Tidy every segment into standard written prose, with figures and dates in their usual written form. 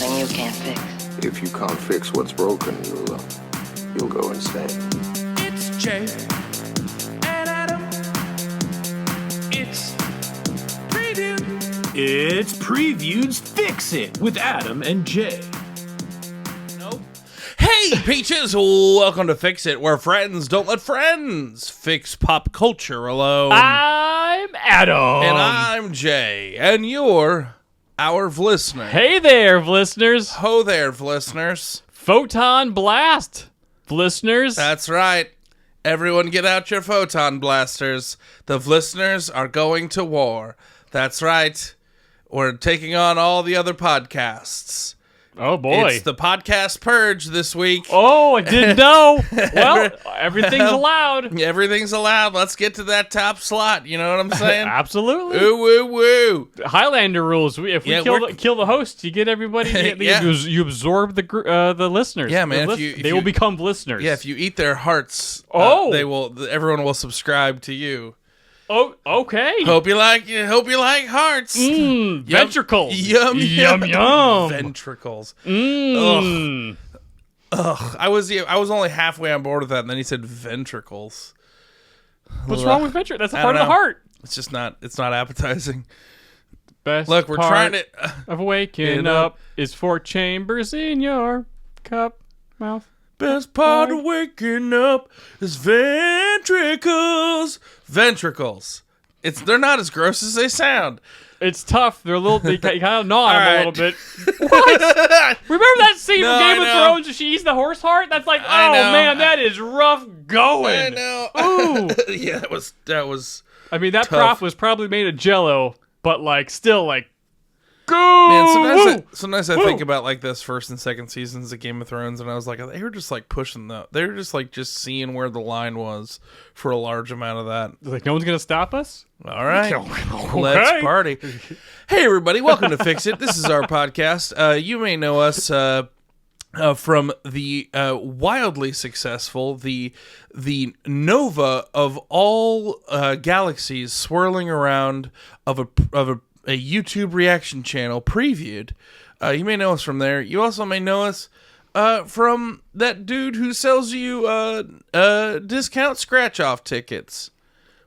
something you can't fix. If you can't fix what's broken, you'll go insane. It's Jay and Adam. It's Preview. It's Preview's Fix It with Adam and Jay. Hey, Peaches! Welcome to Fix It, where friends don't let friends fix pop culture alone. I'm Adam. And I'm Jay, and you're our listener. Hey there, listeners. Ho there, listeners. Photon Blast, listeners. That's right. Everyone get out your photon blasters. The listeners are going to war. That's right. We're taking on all the other podcasts. Oh, boy. It's the podcast purge this week. Oh, I didn't know. Well, everything's allowed. Everything's allowed. Let's get to that top slot. You know what I'm saying? Absolutely. Ooh, woo, woo. Highlander rules. If we kill the host, you get everybody. Yeah. You absorb the listeners. Yeah, man. They will become listeners. Yeah, if you eat their hearts, everyone will subscribe to you. Oh, okay. Hope you like hearts. Ventricles. Yum, yum, yum. Ventricles. Mm. Ugh. I was only halfway on board with that, and then he said ventricles. What's wrong with ventricles? That's a part of the heart. It's just not. It's not appetizing. Best Look, we're trying to of waking up is 4 chambers in your cup mouth. Best part of waking up is ventricles. Ventricles. They're not as gross as they sound. It's tough. They're you kind of gnaw on them a little bit. What? Remember that scene from Game of Thrones where she eats the horse heart? That's like, oh man, that is rough going. I know. Ooh. Yeah, that was. I mean, that tough. prop was probably made of Jello, but still go. Man, sometimes I think about this first and second seasons of Game of Thrones, and I was like, they were just pushing they were just seeing where the line was for a large amount of that. No one's gonna stop us. All right, okay. Let's party. Hey everybody, welcome to Fix It. This is our podcast. You may know us from the wildly successful, the Nova of all galaxies swirling around of a YouTube reaction channel, Previewed. You may know us from there. You also may know us from that dude who sells you discount scratch-off tickets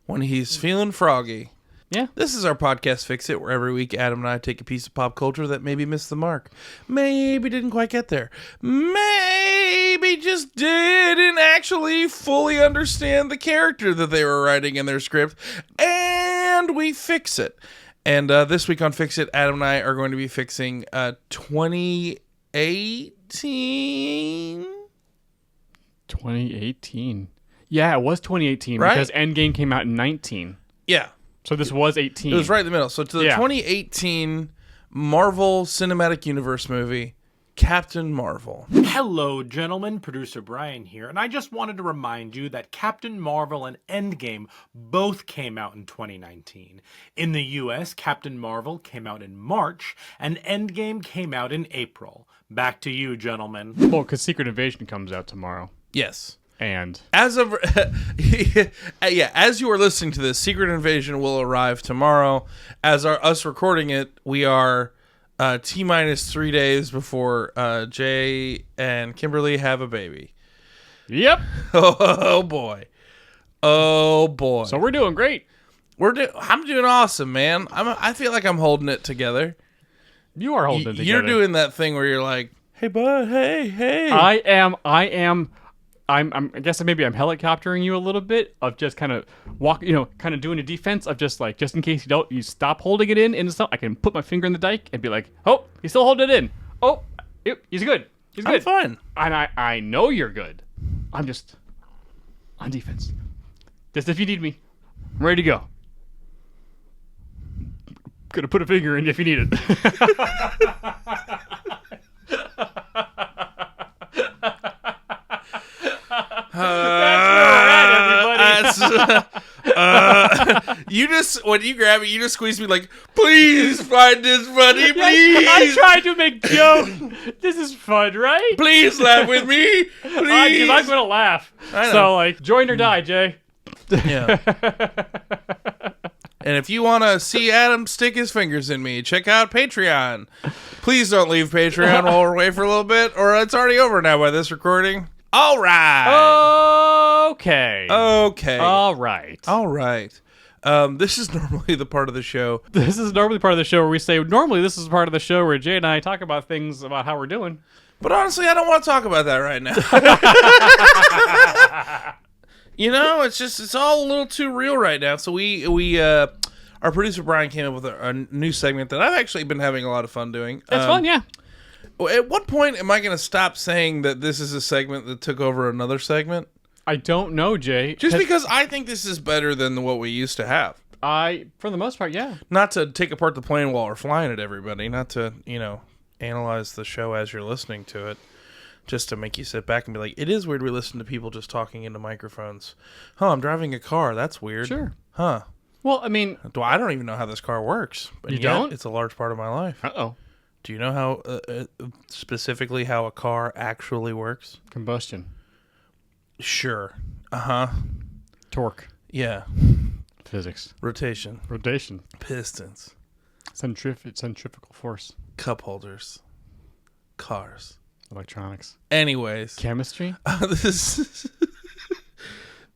when he's feeling froggy. Yeah. This is our podcast, Fix It, where every week Adam and I take a piece of pop culture that maybe missed the mark. Maybe didn't quite get there. Maybe just didn't actually fully understand the character that they were writing in their script. And we fix it. And this week on Fix It, Adam and I are going to be fixing 2018. 2018. Yeah, it was 2018 right? Because Endgame came out in 19. Yeah. So this was 18. It was right in the middle. So to the 2018 Marvel Cinematic Universe movie, Captain Marvel. Hello, gentlemen. Producer Brian here, and I just wanted to remind you that Captain Marvel and Endgame both came out in 2019. In the US, Captain Marvel came out in March, and Endgame came out in April. Back to you, gentlemen. Well, because Secret Invasion comes out tomorrow. Yes. And as of as you are listening to this, Secret Invasion will arrive tomorrow. As us recording it, we are T-minus 3 days before Jay and Kimberly have a baby. Yep. Oh boy. So we're doing great. I'm doing awesome, man. I feel like I'm holding it together. You are holding it together. You're doing that thing where you're like, "Hey, bud, hey." I guess maybe I'm helicoptering you a little bit of just kind of kind of doing a defense of just in case you stop holding it in stuff, I can put my finger in the dike and be like, oh, he's still holding it in. Oh, he's good. He's good. I'm fine. And I know you're good. I'm just on defense. Just if you need me, I'm ready to go. Gonna put a finger in if you need it. That's where we're at, everybody. When you grab it, you just squeeze me like, please find this funny, please. I tried to make jokes. This is fun, right? Please laugh with me, please. I'm gonna laugh. I know. So join or die, Jay. Yeah. And if you want to see Adam stick his fingers in me, check out Patreon. Please don't leave Patreon while we're away for a little bit, or it's already over now by this recording. All right. Okay. Okay. All right. All right. This is normally the part of the show. This is normally part of the show where we say, normally this is part of the show where Jay and I talk about things about how we're doing. But honestly, I don't want to talk about that right now. You know, it's all a little too real right now. So our producer Brian came up with a new segment that I've actually been having a lot of fun doing. It's fun, yeah. At what point am I going to stop saying that this is a segment that took over another segment? I don't know, Jay. Just because I think this is better than what we used to have. For the most part, yeah. Not to take apart the plane while we're flying it, everybody. Not to, analyze the show as you're listening to it. Just to make you sit back and be like, it is weird we listen to people just talking into microphones. Huh, I'm driving a car. That's weird. Sure. Huh. Well, I mean... I don't even know how this car works. But You don't? It's a large part of my life. Uh-oh. Do you know how, specifically how a car actually works? Combustion. Sure. Uh-huh. Torque. Yeah. Physics. Rotation. Rotation. Pistons. Centrifugal force. Cup holders. Cars. Electronics. Anyways. Chemistry?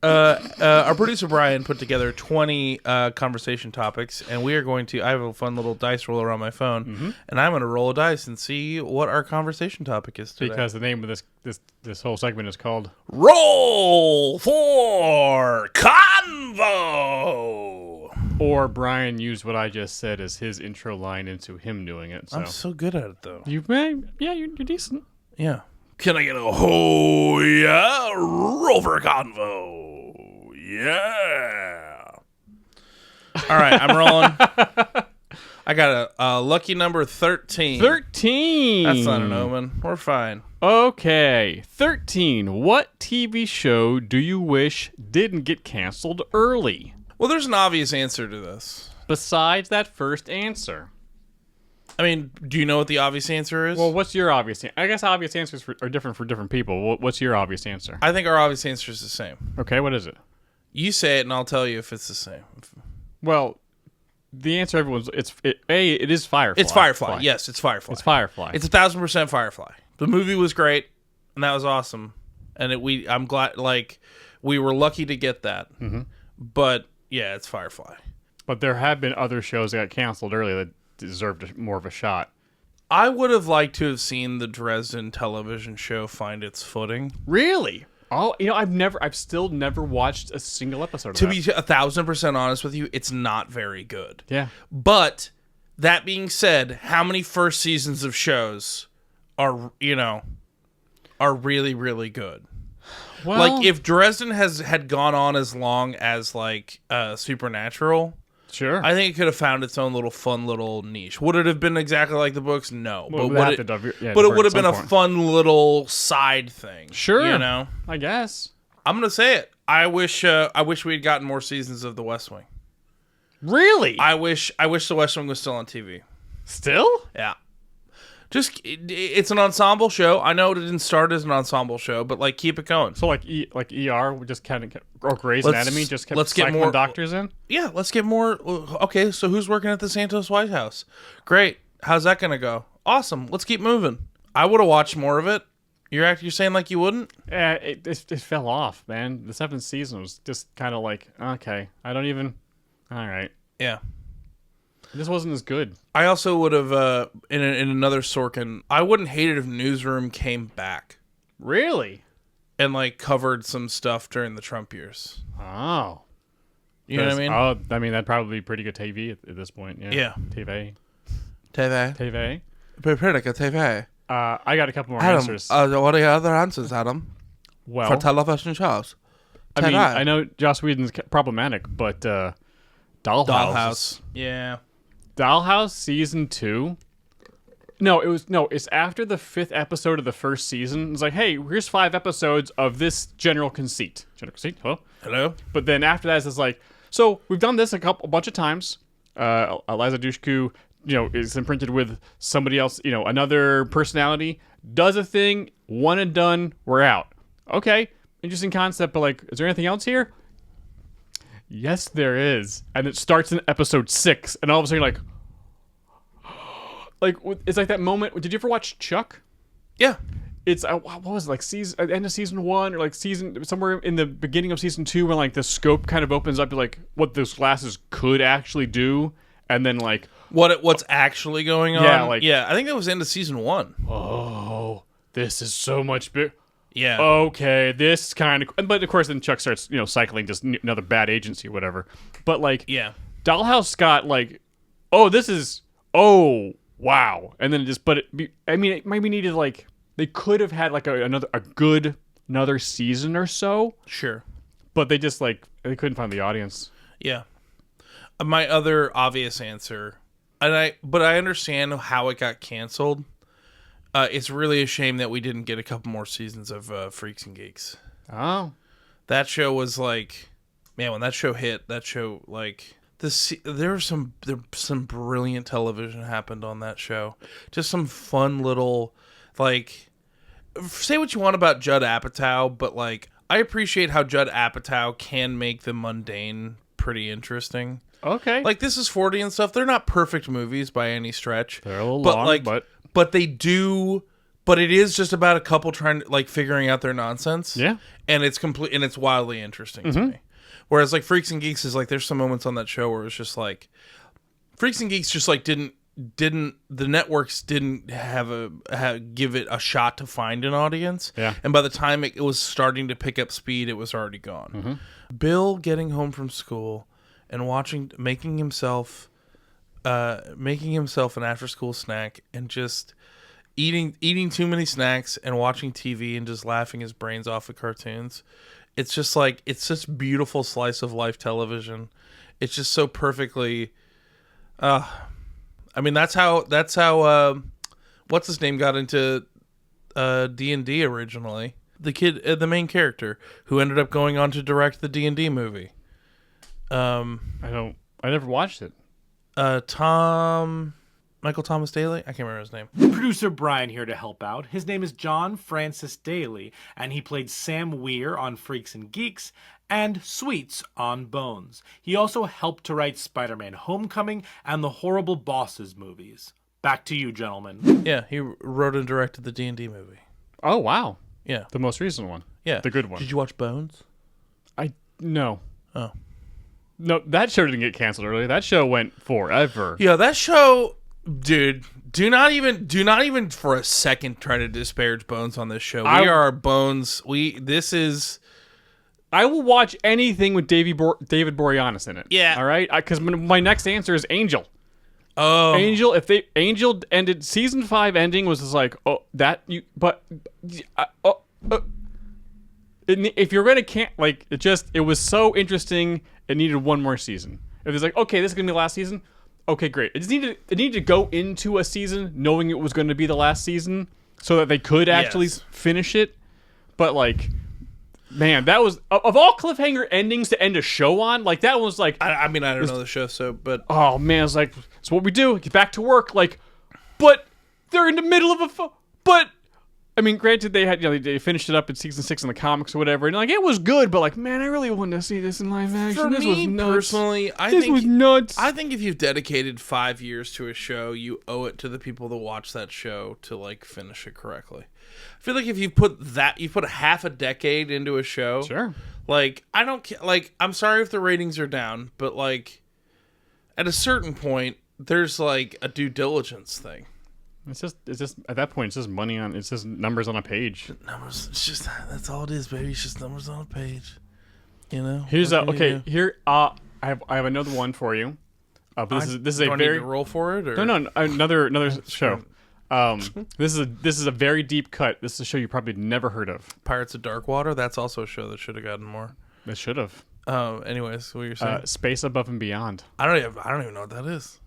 Our producer Brian put together 20 conversation topics, and we are going to... I have a fun little dice roller on my phone, and I'm going to roll a dice and see what our conversation topic is today. Because the name of this whole segment is called... Roll for Convo! Or Brian used what I just said as his intro line into him doing it. So. I'm so good at it, though. You may... Yeah, you're decent. Yeah. Can I get a ho yeah? Roll for Convo. Yeah. All right, I'm rolling. I got a lucky number 13. 13. That's not an omen. We're fine. Okay. 13. What TV show do you wish didn't get canceled early? Well, there's an obvious answer to this. Besides that first answer. I mean, do you know what the obvious answer is? Well, what's your obvious answer? I guess obvious answers are different for different people. What's your obvious answer? I think our obvious answer is the same. Okay, what is it? You say it, and I'll tell you if it's the same. Well, the answer it is Firefly. It's Firefly. Yes, it's Firefly. It's Firefly. It's 1,000% Firefly. The movie was great, and that was awesome. And I'm glad, we were lucky to get that. Mm-hmm. But yeah, it's Firefly. But there have been other shows that got canceled early that deserved more of a shot. I would have liked to have seen the Dresden television show find its footing. Really? Oh, I've still never watched a single episode of that. To be 1,000% honest with you, it's not very good. Yeah. But that being said, how many first seasons of shows are really, really good? Well, If Dresden had gone on as long as Supernatural, sure. I think it could have found its own little fun little niche. Would it have been exactly like the books? No. Well, but it would have been a fun little side thing. Sure. I guess. I'm going to say it. I wish we had gotten more seasons of The West Wing. Really? I wish The West Wing was still on TV. Still? Yeah. It's an ensemble show. I know it didn't start as an ensemble show, but keep it going. So ER, we just kind of, or Grey's Anatomy, just kept cycling more doctors in. Yeah, let's get more. Okay, so who's working at the Santos White House? Great. How's that gonna go? Awesome. Let's keep moving. I would have watched more of it. You're saying like you wouldn't? Yeah, it fell off, man. The 7th season was just kind of okay, I don't even. All right. Yeah. This wasn't as good. I also would have, in another Sorkin, I wouldn't hate it if Newsroom came back. Really? And, covered some stuff during the Trump years. Oh. You know what I mean? Oh, I mean, that'd probably be pretty good TV at this point. Yeah. Yeah. TV. TV. Pretty good TV. I got a couple more Adam, answers. what are your other answers, Adam? Well, for television shows? I mean, I know Joss Whedon's problematic, but Dollhouse. Yeah. Dollhouse season 2. It's after the 5th episode of the first season. It's hey, here's 5 episodes of this general conceit. Hello? But then after that, it's so we've done this a bunch of times. Eliza Dushku, is imprinted with somebody else, another personality, does a thing, one and done, we're out. Okay, interesting concept, but is there anything else here? yes, there is. And it starts in episode 6, and all of a sudden you're like, it's like that moment. Did you ever watch Chuck? Yeah. It's what was it, like season at the end of season 1 or like season somewhere in the beginning of season 2 when like the scope kind of opens up to like what those glasses could actually do, and then like what's actually going on. Yeah, I think that was end of season 1. oh, this is so much big. Yeah. Okay, this kind of, but of course then Chuck starts cycling just another bad agency or whatever. But like Dollhouse got like, oh wow, and then it just it maybe needed like. They could have had like another season or so. Sure. But they just they couldn't find the audience. Yeah. My other obvious answer, but I understand how it got canceled. It's really a shame that we didn't get a couple more seasons of Freaks and Geeks. Oh. That show was like, man, when that show hit, there was some brilliant television happened on that show. Just some fun little say what you want about Judd Apatow, but I appreciate how Judd Apatow can make the mundane pretty interesting. Okay. This is 40 and stuff. They're not perfect movies by any stretch. They're a little long, but they do. But it is just about a couple trying to figuring out their nonsense. Yeah. And it's complete and it's wildly interesting to me. Whereas Freaks and Geeks is there's some moments on that show where it's just Freaks and Geeks just didn't the networks didn't give it a shot to find an audience. Yeah. And by the time it was starting to pick up speed, it was already gone. Bill getting home from school and making himself an after school snack and just eating too many snacks and watching TV and just laughing his brains off at cartoons. It's just it's such beautiful slice of life television. It's just so perfectly that's how what's his name got into D&D originally. The kid, the main character, who ended up going on to direct the D&D movie. I never watched it. Michael Thomas Daly? I can't remember his name. Producer Brian here to help out. His name is John Francis Daly, and he played Sam Weir on Freaks and Geeks and Sweets on Bones. He also helped to write Spider-Man Homecoming and the Horrible Bosses movies. Back to you, gentlemen. Yeah, he wrote and directed the D&D movie. Oh, wow. Yeah. The most recent one. Yeah. The good one. Did you watch Bones? No. Oh. No, that show didn't get canceled earlier. That show went forever. Yeah, that show, dude, do not even for a second try to disparage Bones on this show. We are Bones. I will watch anything with David Boreanaz in it. Yeah. All right? Because my next answer is Angel. Oh. Angel, Angel ended, season 5 ending was just if you're going to it was so interesting, it needed one more season. If it's okay, this is going to be the last season, okay, great. It needed to go into a season knowing it was going to be the last season so that they could actually finish it. But man, that was of all cliffhanger endings to end a show on. That was I don't know the show, but oh man, it's it's what we do. Get back to work. But they're in the middle of but I mean, granted, they had they finished it up in season 6 in the comics or whatever, and it was good. But man, I really wanted to see this in live action. For this me was nuts. Personally, this was nuts. I think if you've dedicated 5 years to a show, you owe it to the people that watch that show to finish it correctly. I feel if you put a half a decade into a show, sure. I don't I'm sorry if the ratings are down, but at a certain point, there's a due diligence thing. It's just at that point, it's just it's just numbers on a page. Numbers. It's just that's all it is, baby. It's just numbers on a page. You know. Here's here. I have another one for you. This is a do I very need to roll for it. Or? No, another show. This is a very deep cut. This is a show you probably never heard of. Pirates of Darkwater. That's also a show that should have gotten more. It should have. Anyways, what you're saying? Space Above and Beyond. I don't even know what that is.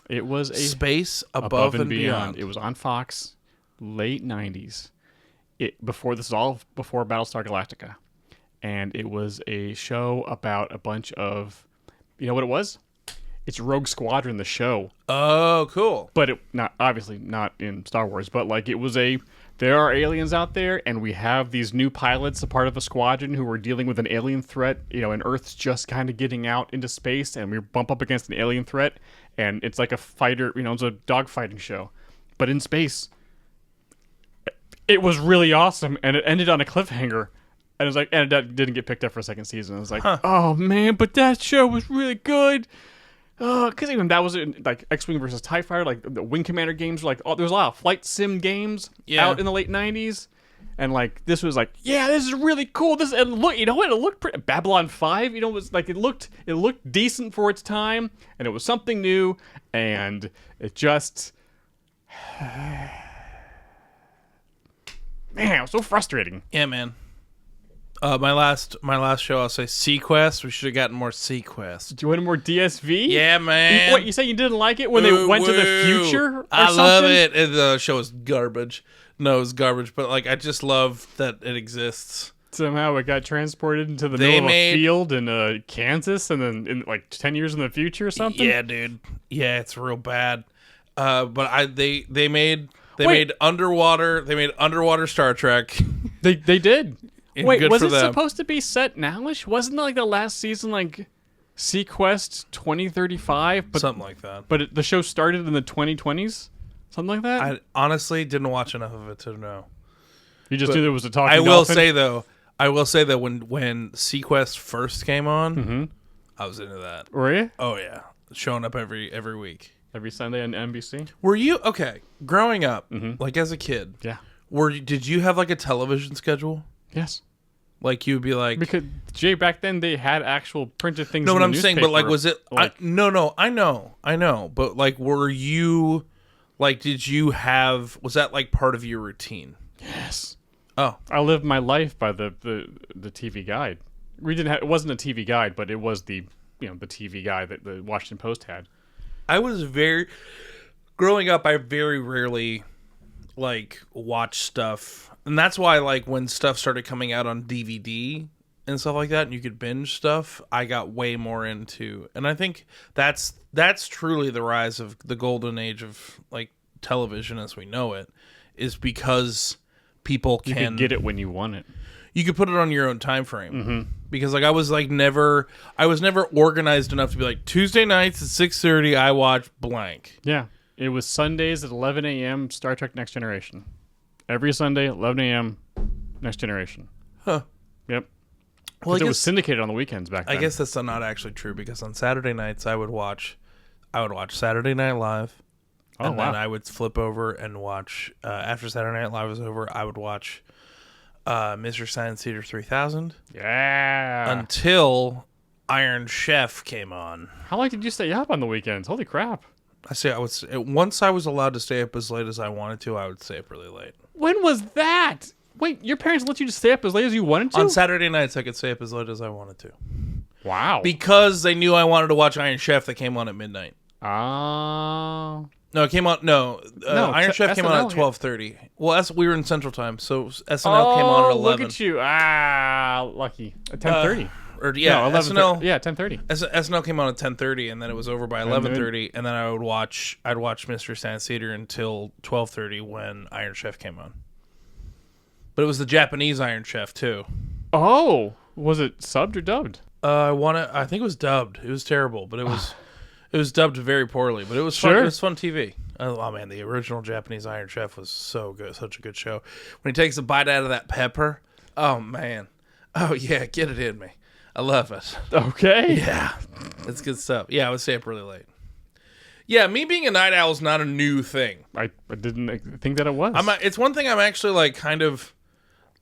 It was a Space Above and Beyond. It was on Fox, late 90s. Before Battlestar Galactica, and it was a show about a bunch of, you know what it was? It's Rogue Squadron, the show. Oh, cool. But obviously not in Star Wars, but it was a there are aliens out there, and we have these new pilots, a part of a squadron, who are dealing with an alien threat, and Earth's just kind of getting out into space, and we bump up against an alien threat, and it's like a fighter, it's a dogfighting show. But in space, it was really awesome, and it ended on a cliffhanger. And it was like, and it didn't get picked up for a second season. I was like, oh man, but that show was really good. Because even that was like X-Wing versus TIE Fighter, like the Wing Commander games were like, there was a lot of flight sim games out in the late 90s. And like, this was like, yeah, this is really cool. And look, you know what? It looked pretty. Babylon 5, it was like, it looked decent for its time. And it was something new. And it just, man, it was so frustrating. Yeah, man. My last show, I'll say Sequest. We should have gotten more Sequest. Do you want more DSV? Yeah, man. What, you say you didn't like it when they went to the future or I something? love it. The show is garbage. No, it's garbage, but like I just love that it exists. Somehow it got transported into the middle of a field in Kansas, and then in like 10 years in the future or something? Yeah, dude. Yeah, it's real bad. But they made underwater Star Trek. They did. Wait, good was for it them. supposed to be set nowish? Wasn't it like the last season like Sequest 2035? But, something like that. But the show started in the 2020s? Something like that? I honestly didn't watch enough of it to know. You just knew there was a talking I dolphin? I will say that when Sequest first came on, I was into that. Were you? Oh yeah, showing up every week. Every Sunday on NBC? Were you okay? Growing up, like as a kid, Yeah. Did you have like a television schedule? Yes. Like you'd be like, Because, Jay, back then they had actual printed things no, in what the I'm saying, but like, newspaper. was it? Like, No, I know, but like, were you, like, did you have? Was that like part of your routine? yes. Oh, I lived my life by the TV guide. We didn't have, it wasn't a TV guide, but it was the the TV guide that the Washington Post had. Growing up, I very rarely like watch stuff, and that's why like when stuff started coming out on DVD and stuff like that, and you could binge stuff, I got way more into. And I think that's truly the rise of the golden age of like television as we know it, is because people You could get it when you want it. you could put it on your own time frame. Because like I was never organized enough to be like, Tuesday nights at 6:30 I watch blank. Yeah. It was Sundays at 11 a.m. Star Trek Next Generation. Every Sunday, 11 a.m. Next Generation. Huh. Yep. Well, It was syndicated on the weekends back then. I guess that's not actually true, because on Saturday nights I would watch Saturday Night Live. Oh, Then I would flip over and watch after Saturday Night Live was over, I would watch Mr. Science Theater 3000 Yeah. until Iron Chef came on. How long did you stay up on the weekends? Holy crap. Once I was allowed to stay up as late as I wanted to, I would stay up really late. When was that? Wait, your parents let you just stay up as late as you wanted to? On Saturday nights, I could stay up as late as I wanted to. Wow. Because they knew I wanted to watch Iron Chef that came on at midnight. Oh. No, it came on. No, Iron Chef came on at SNL 12:30. Well, we were in Central Time, so SNL came on at 11. Look at you! Lucky. At 10:30. Or yeah, no, 11. SNL. Yeah, 10:30. SNL came on at 10:30, and then it was over by 11:30, and then I'd watch Mr. Science Theater until 12:30 when Iron Chef came on. But it was the Japanese Iron Chef too. Oh, was it subbed or dubbed? I think it was dubbed. It was terrible, but it was dubbed very poorly. But it was fun. Sure. It was fun TV. Oh man, the original Japanese Iron Chef was so good, such a good show. When he takes a bite out of that pepper, oh man, oh yeah, get it in me. I love it. Okay. Yeah, it's good stuff. Yeah, I would stay up really late. Yeah, me being a night owl is not a new thing. I didn't think that it was. It's one thing I'm actually like kind of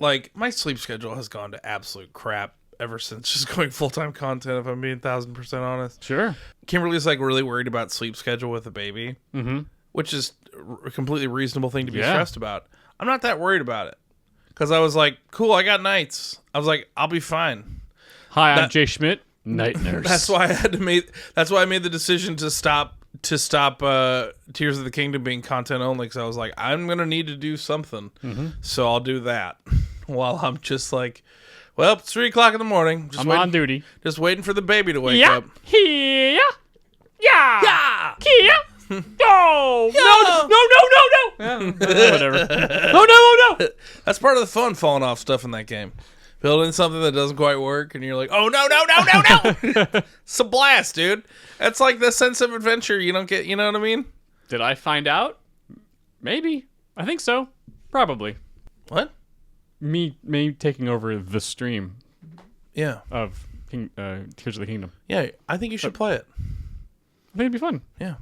like, my sleep schedule has gone to absolute crap ever since just going full-time content, if I'm being 1,000% honest. Sure. Kimberly's like really worried about sleep schedule with a baby, which is a completely reasonable thing to be stressed about. I'm not that worried about it because I was like, cool, I got nights. I was like, I'll be fine. Hi, I'm Jay Schmidt, night nurse. That's why I made the decision to stop Tears of the Kingdom being content only, because I was like, I'm gonna need to do something, so I'll do that while I'm just like, well, it's 3:00 in the morning. I'm on duty. Just waiting for the baby to wake up. Here. Yeah. Yeah. Here. No. No. No. No. No. No. Whatever. Oh no! That's part of the fun, falling off stuff in that game. Building something that doesn't quite work, and you're like, oh, no. It's a blast, dude. That's like the sense of adventure you don't get, you know what I mean? Did I find out? Maybe. I think so. Probably. What? Me taking over the stream Yeah. of Tears of the Kingdom. Yeah, I think you should play it. I think it'd be fun. Yeah.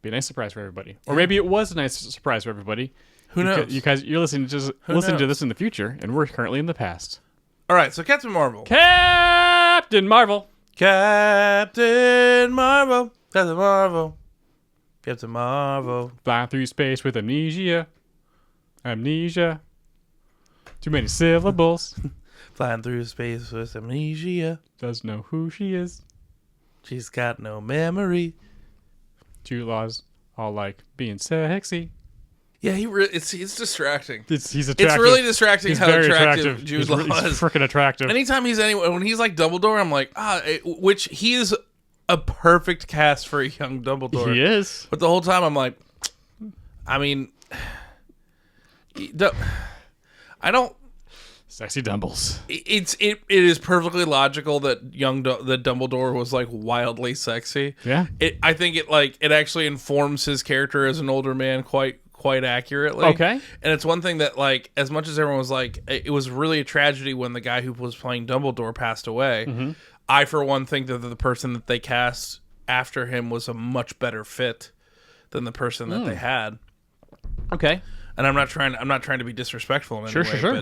Be a nice surprise for everybody. Or maybe it was a nice surprise for everybody. Who knows? You guys, you're listening to this in the future, and we're currently in the past. All right, so Captain Marvel. Captain Marvel. Captain Marvel. Captain Marvel. Captain Marvel. Flying through space with amnesia. Amnesia. Too many syllables. Flying through space with amnesia. Doesn't know who she is. She's got no memory. Jude Law's all like being sexy. Yeah, it's distracting. He's attractive. It's really distracting He's how very attractive Jude Law He's is. freaking attractive. Anytime when he's like Dumbledore, I'm like, which he is a perfect cast for a young Dumbledore. He is. But the whole time I'm like, I mean, I don't. Sexy Dumbles. It is perfectly logical that that Dumbledore was like wildly sexy. Yeah. I think it actually informs his character as an older man quite accurately. Okay. And it's one thing that, like, as much as everyone was like, it was really a tragedy when the guy who was playing Dumbledore passed away. Mm-hmm. I, for one, think that the person that they cast after him was a much better fit than the person that they had. Okay. And I'm not trying to be disrespectful in any way. Sure.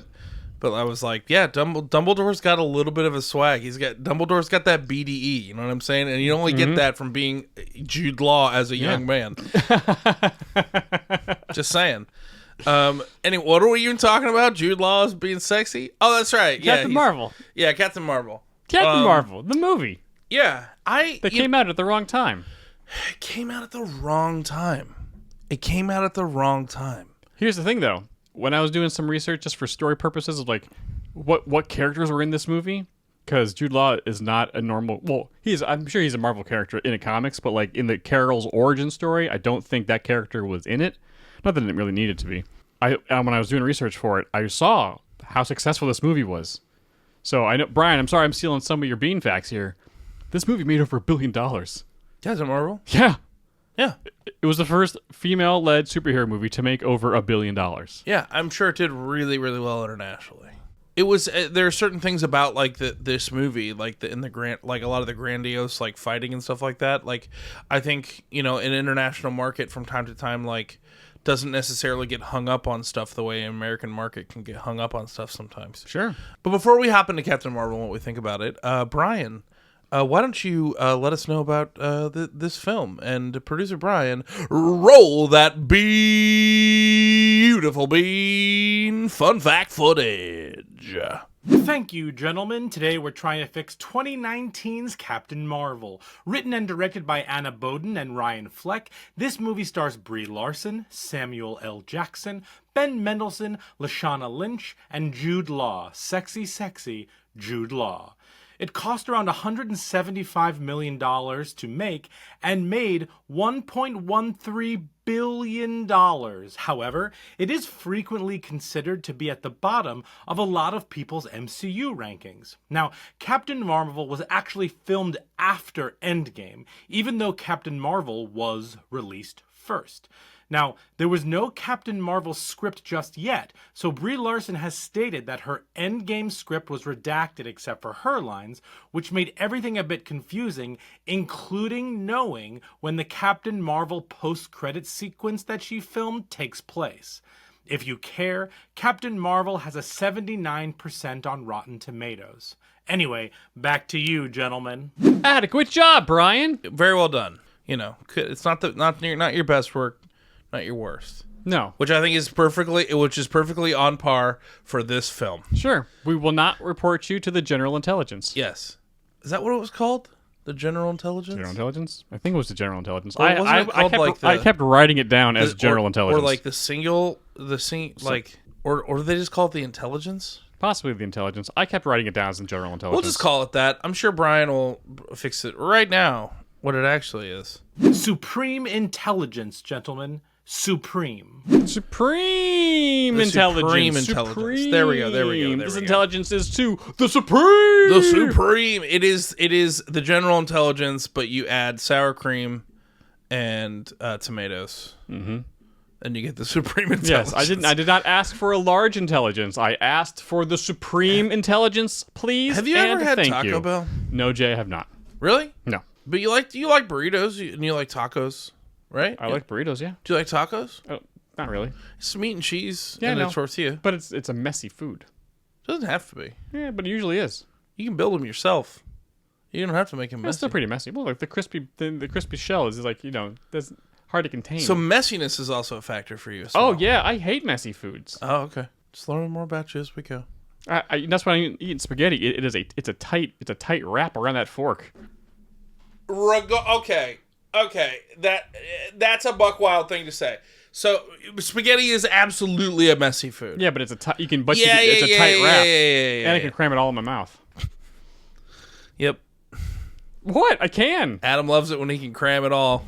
But I was like, yeah, Dumbledore's got a little bit of a swag. Dumbledore's got that BDE, you know what I'm saying? And you only get that from being Jude Law as a young man. Just saying. Anyway, what are we even talking about? Jude Law as being sexy? Oh, that's right. Captain Marvel. Yeah, Captain Marvel. Captain Marvel, the movie. Yeah, That came out at the wrong time. It came out at the wrong time. Here's the thing, though. When I was doing some research just for story purposes of like what characters were in this movie, because Jude Law is not a normal. Well, I'm sure he's a Marvel character in the comics, but like in the Carol's origin story, I don't think that character was in it. Not that it really needed to be. When I was doing research for it, I saw how successful this movie was. So I know, Brian. I'm sorry, I'm stealing some of your bean facts here. This movie made over $1 billion. Captain Marvel? Yeah. Yeah. It was the first female-led superhero movie to make over $1 billion. Yeah, I'm sure it did really, really well internationally. It was there are certain things about like this movie, like a lot of the grandiose like fighting and stuff like that. Like, I think an international market from time to time like doesn't necessarily get hung up on stuff the way an American market can get hung up on stuff sometimes. Sure. But before we hop into Captain Marvel and what we think about it, Brian. Why don't you let us know about this film? And producer Brian, roll that beautiful bean fun fact footage. Thank you, gentlemen. Today we're trying to fix 2019's Captain Marvel. Written and directed by Anna Boden and Ryan Fleck, this movie stars Brie Larson, Samuel L. Jackson, Ben Mendelsohn, Lashana Lynch, and Jude Law. Sexy Jude Law. It cost around $175 million to make and made $1.13 billion. However, it is frequently considered to be at the bottom of a lot of people's MCU rankings. Now, Captain Marvel was actually filmed after Endgame, even though Captain Marvel was released first. Now, there was no Captain Marvel script just yet, so Brie Larson has stated that her Endgame script was redacted except for her lines, which made everything a bit confusing, including knowing when the Captain Marvel post-credit sequence that she filmed takes place. If you care, Captain Marvel has a 79% on Rotten Tomatoes. Anyway, back to you, gentlemen. Adequate job, Brian. Very well done. It's not your best work. Not your worst. No. Which I think is perfectly on par for this film. Sure. We will not report you to the General Intelligence. Yes. Is that what it was called? The General Intelligence? General Intelligence? I think it was the General Intelligence. Or wasn't it called, I kept writing it down as General Intelligence. Or like or do they just call it the Intelligence? Possibly the Intelligence. I kept writing it down as the General Intelligence. We'll just call it that. I'm sure Brian will fix it right now, what it actually is. Supreme Intelligence, gentlemen. supreme. Supreme The intelligence. supreme intelligence. There we go, there we go, there This we go. intelligence is to the supreme. The supreme. It is the general intelligence, but you add sour cream and tomatoes. Mm-hmm. And you get the supreme intelligence. Yes, I did not ask for a large intelligence. I asked for the supreme intelligence, please. Have you and ever had thank Taco you. Bell? No, Jay, I have not. Really? No. But you like burritos and you like tacos, right? I like burritos, yeah. Do you like tacos? Oh, not really. It's meat and cheese Yeah, and no. a tortilla. But it's a messy food. Doesn't have to be. Yeah, but it usually is. You can build them yourself. You don't have to make them It's messy. still pretty messy. Well, like the crispy shell is like, that's hard to contain. So messiness is also a factor for you. As oh well. yeah, I hate messy foods. Oh, okay. Just learning more about you as we go. That's why I'm eating spaghetti. It's a tight wrap around that fork. Okay. That's a buck wild thing to say. So spaghetti is absolutely a messy food. Yeah, but it's a tight. It's a tight yeah, wrap, yeah, and I can cram it all in my mouth. Yep. What? I can Adam loves it when he can cram it all.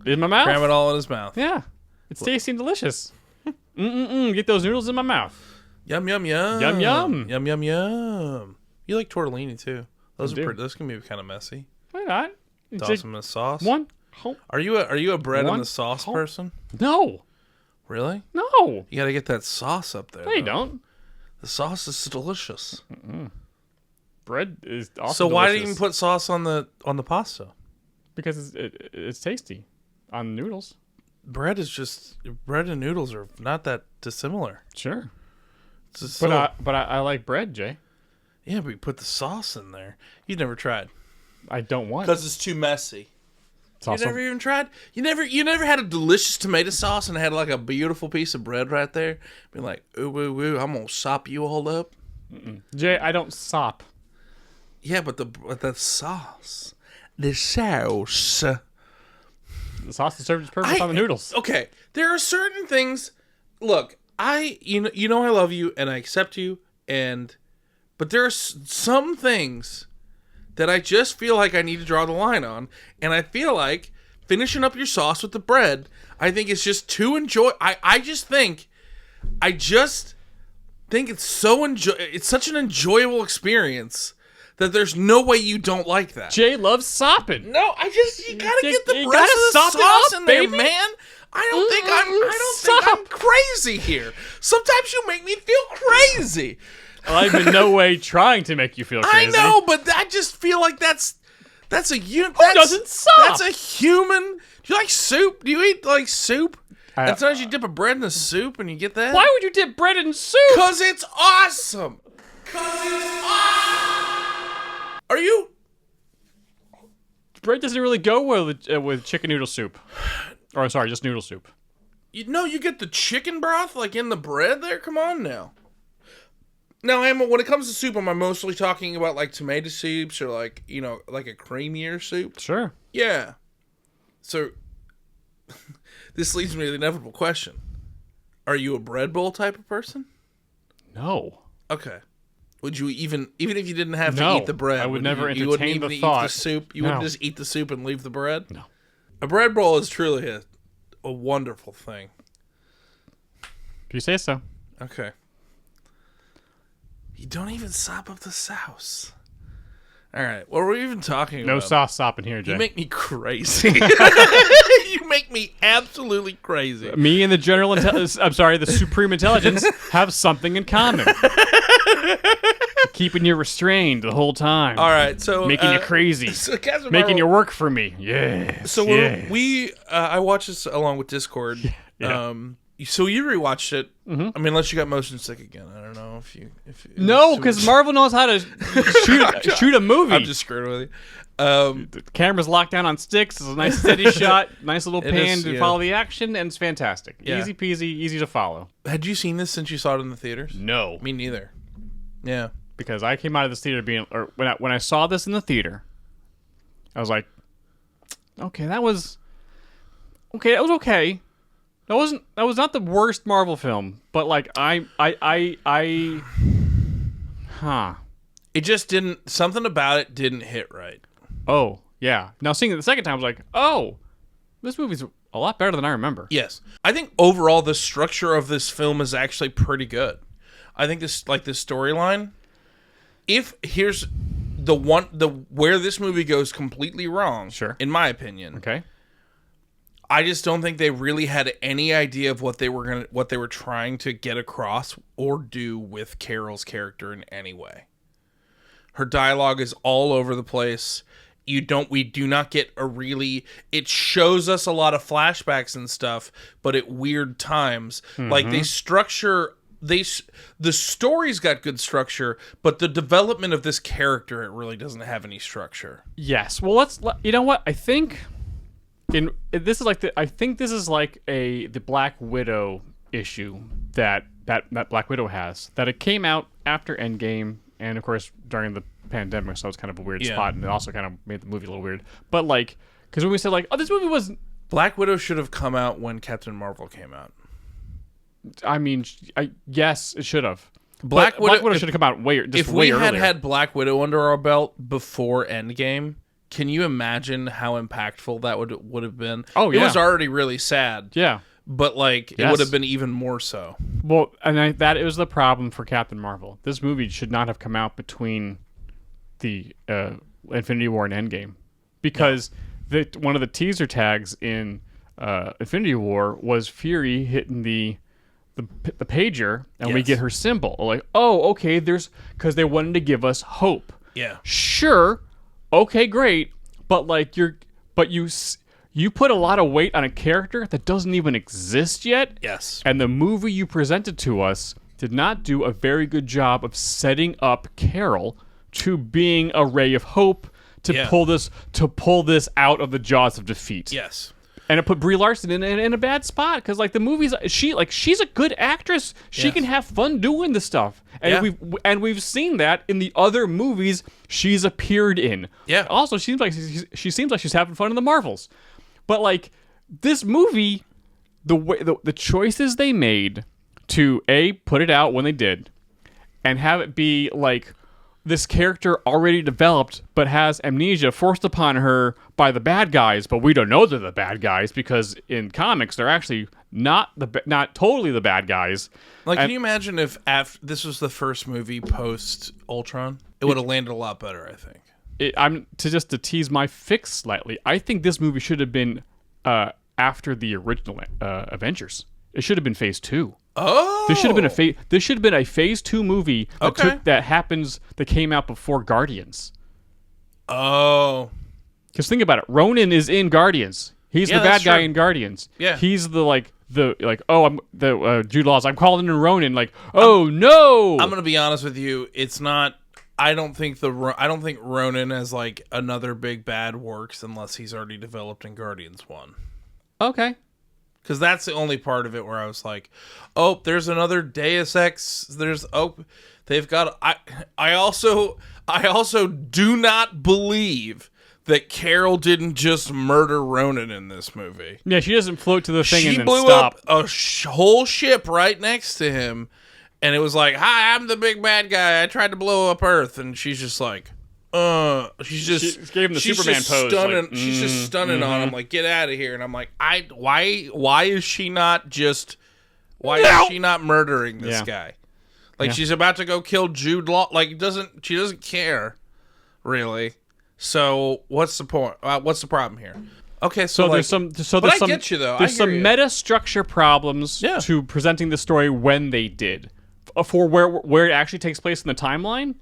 in my mouth. Cram it all in his mouth. Yeah, it's tasty and delicious. Get those noodles in my mouth. Yum yum yum. Yum, yum. Yum yum yum. You like tortellini too. Those do. those can be kind of messy. Why not? Toss them in the sauce. One. Are you a bread One in the sauce home- person? No. Really? No. You got to get that sauce up there. No, you though. don't. The sauce is delicious. Bread is also So why do you delicious. even put sauce on the pasta? Because it's tasty on noodles. Bread and noodles are not that dissimilar. Sure. It's just But I like bread, Jay. yeah, but you put the sauce in there. You've never tried I don't want. because it's too messy. It's You also never even tried. You never had a delicious tomato sauce and had like a beautiful piece of bread right there. Be like, ooh, woo, woo, I'm gonna sop you all up. Jay. I don't sop. Yeah, but the sauce, the sauce. The sauce is served as perfect on the noodles. Okay, there are certain things. Look, you know I love you and I accept you, but there are some things that I just feel like I need to draw the line on, and I feel like finishing up your sauce with the bread, I think it's just too I just think it's it's such an enjoyable experience that there's no way you don't like that. Jay loves sopping. No, you gotta get the You rest gotta of the sop it sauce up, in there, baby. man. I don't think I'm crazy here. Sometimes you make me feel crazy. I'm in no way trying to make you feel I crazy. know, but I just feel like that's a human. Who doesn't sop? That's a human. Do you like soup? Do you eat like soup? And sometimes you dip a bread in the soup and you get that. Why would you dip bread in soup? Because it's awesome. Are you? Bread doesn't really go well with chicken noodle soup. Or sorry, just noodle soup. You get the chicken broth like in the bread there. Come on now. Now, Emma, when it comes to soup, am I mostly talking about like tomato soups or like like a creamier soup? Sure. Yeah. So this leads me to the inevitable question: are you a bread bowl type of person? No. Okay. Would you even if you didn't have to No, eat the bread? I would never you wouldn't entertain even the eat thought. the soup. You No. wouldn't just eat the soup and leave the bread. No. A bread bowl is truly a wonderful thing. If you say so. Okay. You don't even sop up the sauce. All right. What were we even talking about? No sauce sopping here, Jay. You make me crazy. You make me absolutely crazy. Me and the the supreme intelligence have something in common. Keeping you restrained the whole time. All right, so Making you crazy. So Captain Making you Marvel- work for me. Yes. So yes. I watched this along with Discord. Yeah. So you rewatched it. Mm-hmm. I mean, unless you got motion sick again. I don't know if No, because Marvel knows how to shoot a movie. I'm just screwing with you. The camera's locked down on sticks. It's a nice steady shot. Nice little pan is, to yeah. follow the action, and it's fantastic. Yeah. Easy peasy, easy to follow. Had you seen this since you saw it in the theaters? No. Me neither. Yeah. Because I came out of this theater when I saw this in the theater, I was like, okay, that was okay. That was not the worst Marvel film, but like It just didn't. Something about it didn't hit right. Oh yeah. Now seeing it the second time, I was like, oh, this movie's a lot better than I remember. Yes. I think overall the structure of this film is actually pretty good. I think this storyline, if here's where this movie goes completely wrong, Sure. in my opinion. Okay. I just don't think they really had any idea of what they were trying to get across or do with Carol's character in any way. Her dialogue is all over the place. We do not get it shows us a lot of flashbacks and stuff, but at weird times. Like they structure the story's got good structure, but the development of this character, it really doesn't have any structure. Yes. Well, you know what? I think this is like the Black Widow issue that Black Widow has. That it came out after Endgame, and of course during the pandemic, so it's kind of a weird spot, and it also kind of made the movie a little weird. But like, because when we said like, oh, this movie wasn't. Black Widow should have come out when Captain Marvel came out. I mean, yes, it should have. Black Widow should have come out way earlier. If we had Black Widow under our belt before Endgame, can you imagine how impactful that would have been? Oh, yeah. It was already really sad. Yeah. But like it would have been even more so. Well, and that was the problem for Captain Marvel. This movie should not have come out between the Infinity War and Endgame, because one of the teaser tags in Infinity War was Fury hitting the pager, and we get her symbol. Like, oh, okay, because they wanted to give us hope. Yeah. Sure. Okay, great. But like you put a lot of weight on a character that doesn't even exist yet. Yes. And the movie you presented to us did not do a very good job of setting up Carol to being a ray of hope to pull this out of the jaws of defeat. Yes. And it put Brie Larson in a bad spot, because like the movies, she's a good actress. She can have fun doing the stuff, and we've seen that in the other movies she's appeared in. Yeah. Also, she seems like she's having fun in the Marvels, but like this movie, the choices they made to put it out when they did, and have it be like this character already developed but has amnesia forced upon her by the bad guys, but we don't know they're the bad guys because in comics they're actually not totally the bad guys. Like, can you imagine if this was the first movie post Ultron? It would have landed a lot better, I think. To tease my fix slightly, I think this movie should have been after the original Avengers. It should have been Phase 2. Oh, This should have been a Phase 2 movie that came out before Guardians. Oh, because think about it, Ronan is in Guardians. He's the bad guy in Guardians. Yeah, he's Jude Law's. I'm calling in Ronan. Like, no. I'm gonna be honest with you. It's not. I don't think Ronan as like another big bad works unless he's already developed in Guardians 1. Okay. Because that's the only part of it where I was like, oh, there's another Deus Ex. They've got. I also do not believe that Carol didn't just murder Ronan in this movie. Yeah, she doesn't float to the thing and then blew stop. up a whole ship right next to him, and it was like, "Hi, I'm the big bad guy. I tried to blow up Earth," and she's just like, she gave him the Superman pose. Stunning, she's just stunning on him, like, get out of here. And I'm like, why is she not is she not murdering this guy? Like, she's about to go kill Jude Law. Like, she doesn't care, really. So what's the point? What's the problem here? Okay, so I get you though. There's some meta structure problems to presenting the story when they did, for where it actually takes place in the timeline.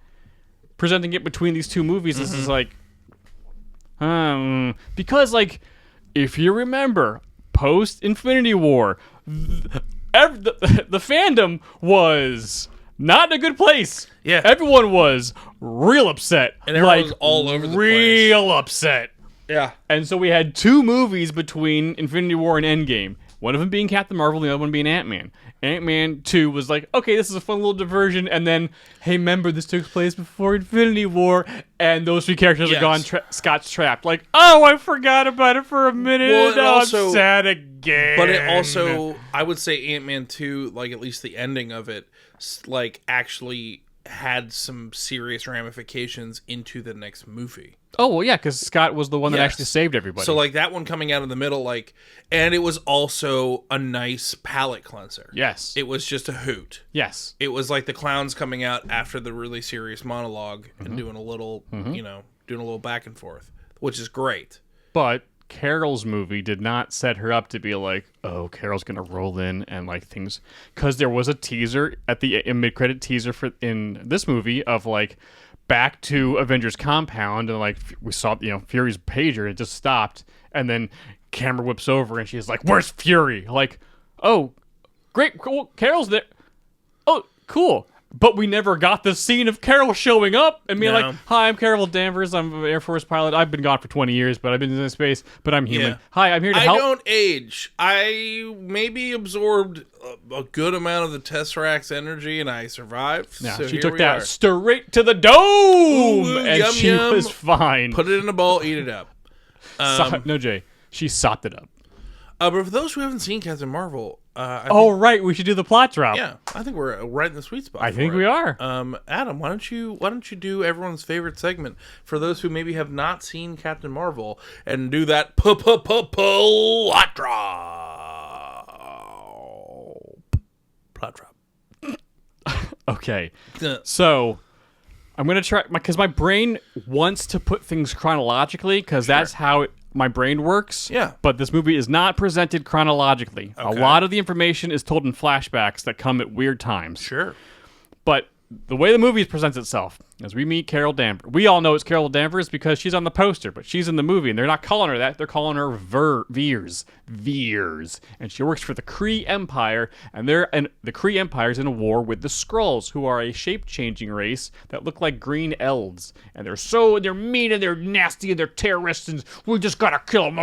Presenting it between these two movies, this is like, because like, if you remember, post Infinity War, the fandom was not in a good place. Yeah, everyone was real upset, and everyone was all over the place. Real upset. Yeah, and so we had two movies between Infinity War and Endgame. One of them being Captain Marvel, the other one being Ant-Man. Ant-Man 2 was like, okay, this is a fun little diversion, and then, hey, remember, this took place before Infinity War, and those three characters are gone Scott's trapped. Like, oh, I forgot about it for a minute, I'm sad again. But it also, I would say Ant-Man 2, like, at least the ending of it, like, actually had some serious ramifications into the next movie. Oh, well, yeah, because Scott was the one that Yes. actually saved everybody. So, like, that one coming out in the middle, like, and it was also a nice palate cleanser. yes. It was just a hoot. yes. It was like the clowns coming out after the really serious monologue and doing a little, doing a little back and forth, which is great. But Carol's movie did not set her up to be like, oh, Carol's gonna roll in and like things, because there was a teaser at the mid-credit teaser for in this movie of like back to Avengers Compound, and like we saw Fury's pager, it just stopped, and then camera whips over and she's like, "Where's Fury?" Like, oh, great, cool, Carol's there. Oh, cool. But we never got the scene of Carol showing up and being No. like, "Hi, I'm Carol Danvers. I'm an Air Force pilot. I've been gone for 20 years, but I've been in space, but I'm human. Yeah. Hi, I'm here to I help." don't age. I maybe absorbed a good amount of the Tesseract's energy, and I survived. Yeah, so she here took we that are. straight to the dome, Ooh, and yum, she yum. was fine. Put it in a bowl, eat it up. No, Jay, she sopped it up. But for those who haven't seen Captain Marvel, I Oh, right, we should do the plot drop. think, yeah, I think we're right in the sweet spot. I for think it. we are. Adam, why don't you do everyone's favorite segment for those who maybe have not seen Captain Marvel and do that plot drop. Okay, Uh, so I'm gonna try because my brain wants to put things chronologically because that's how my brain works. Yeah. But this movie is not presented chronologically. A Okay. lot of the information is told in flashbacks that come at weird times. Sure. But the way the movie presents itself, as we meet Carol Danvers, we all know it's Carol Danvers because she's on the poster, but she's in the movie, and they're not calling her that. They're calling her Veers, and she works for the Kree Empire, and the Kree Empire's in a war with the Skrulls, who are a shape-changing race that look like green elves, and they're mean and they're nasty and they're terrorists, and we just gotta kill them.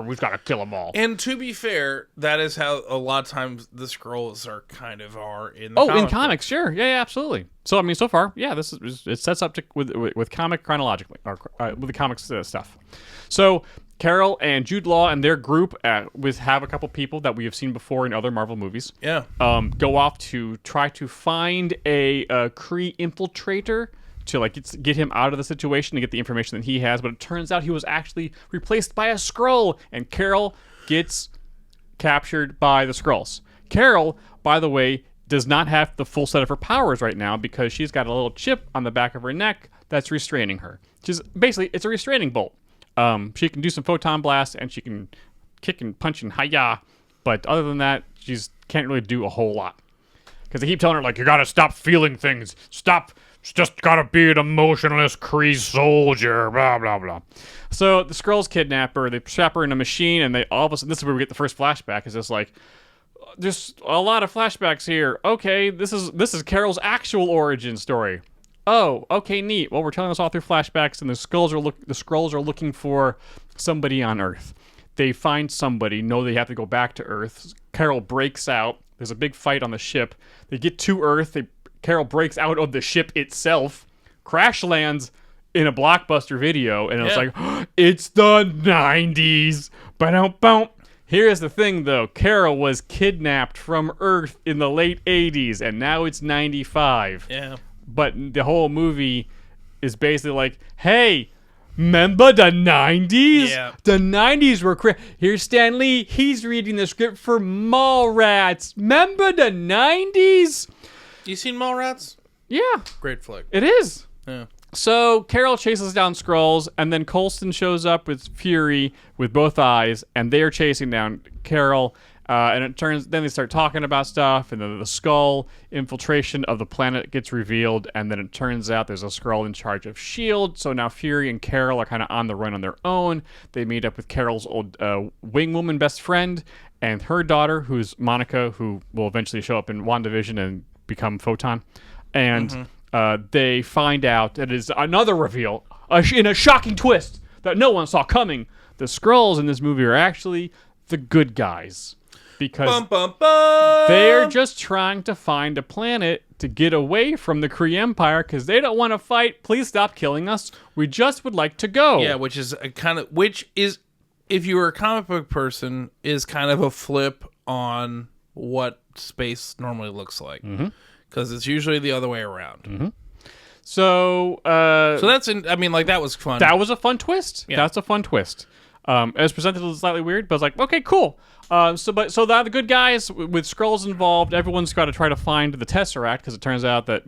We've gotta kill them all. And to be fair, that is how a lot of times the Skrulls are in the Oh, comic in book. comics, sure, yeah, absolutely. So I mean, so far, yeah, this is it sets up with comic chronologically, or with the comics stuff. So Carol and Jude Law and their group have a couple people that we have seen before in other Marvel movies. Yeah. Go off to try to find a Kree infiltrator to like get him out of the situation and get the information that he has. But it turns out he was actually replaced by a Skrull, and Carol gets captured by the Skrulls. Carol, by the way, does not have the full set of her powers right now because she's got a little chip on the back of her neck that's restraining her. Basically, it's a restraining bolt. She can do some photon blasts and she can kick and punch and hi-ya, but other than that, she can't really do a whole lot. Because they keep telling her, like, you gotta stop feeling things. Stop. Just gotta be an emotionless Kree soldier. Blah, blah, blah. So the Skrulls kidnap her. They trap her in a machine, and they all of a sudden, this is where we get the first flashback. Is just like, there's a lot of flashbacks here. Okay, this is Carol's actual origin story. Oh, okay, neat. Well, we're telling us all through flashbacks, and the Skrulls are looking for somebody on Earth. They find somebody, know they have to go back to Earth. Carol breaks out. There's a big fight on the ship. They get to Earth. Carol breaks out of the ship itself, crash lands in a Blockbuster video, and it's like, it's the 90s. Ba-dum-bum. Here's the thing, though. Carol was kidnapped from Earth in the late 80s, and now it's 95. Yeah. But the whole movie is basically like, hey, remember the 90s? Yeah. The 90s were crazy. Here's Stan Lee. He's reading the script for Mallrats. Remember the 90s? You seen Mallrats? Yeah, Great flick. it is. Yeah. So Carol chases down Skrulls, and then Coulson shows up with Fury with both eyes, and they are chasing down Carol. And then they start talking about stuff, and then the Skrull infiltration of the planet gets revealed, and then it turns out there's a Skrull in charge of S.H.I.E.L.D., so now Fury and Carol are kind of on the run on their own. They meet up with Carol's old wing woman best friend, and her daughter, who's Monica, who will eventually show up in WandaVision and become Photon. And they find out that it is another reveal, in a shocking twist that no one saw coming. The Skrulls in this movie are actually the good guys. Because Bum, bum, bum. they're just trying to find a planet to get away from the Kree Empire because they don't want to fight. Please stop killing us. We just would like to go. Yeah, which is, if you were a comic book person, is kind of a flip on what space normally looks like. because it's usually the other way around. Mm-hmm. So that's that was fun. That was a fun twist. Yeah. That's a fun twist. It was presented a little slightly weird, but I was like, okay, cool. So the good guys with Skrulls involved, everyone's got to try to find the Tesseract because it turns out that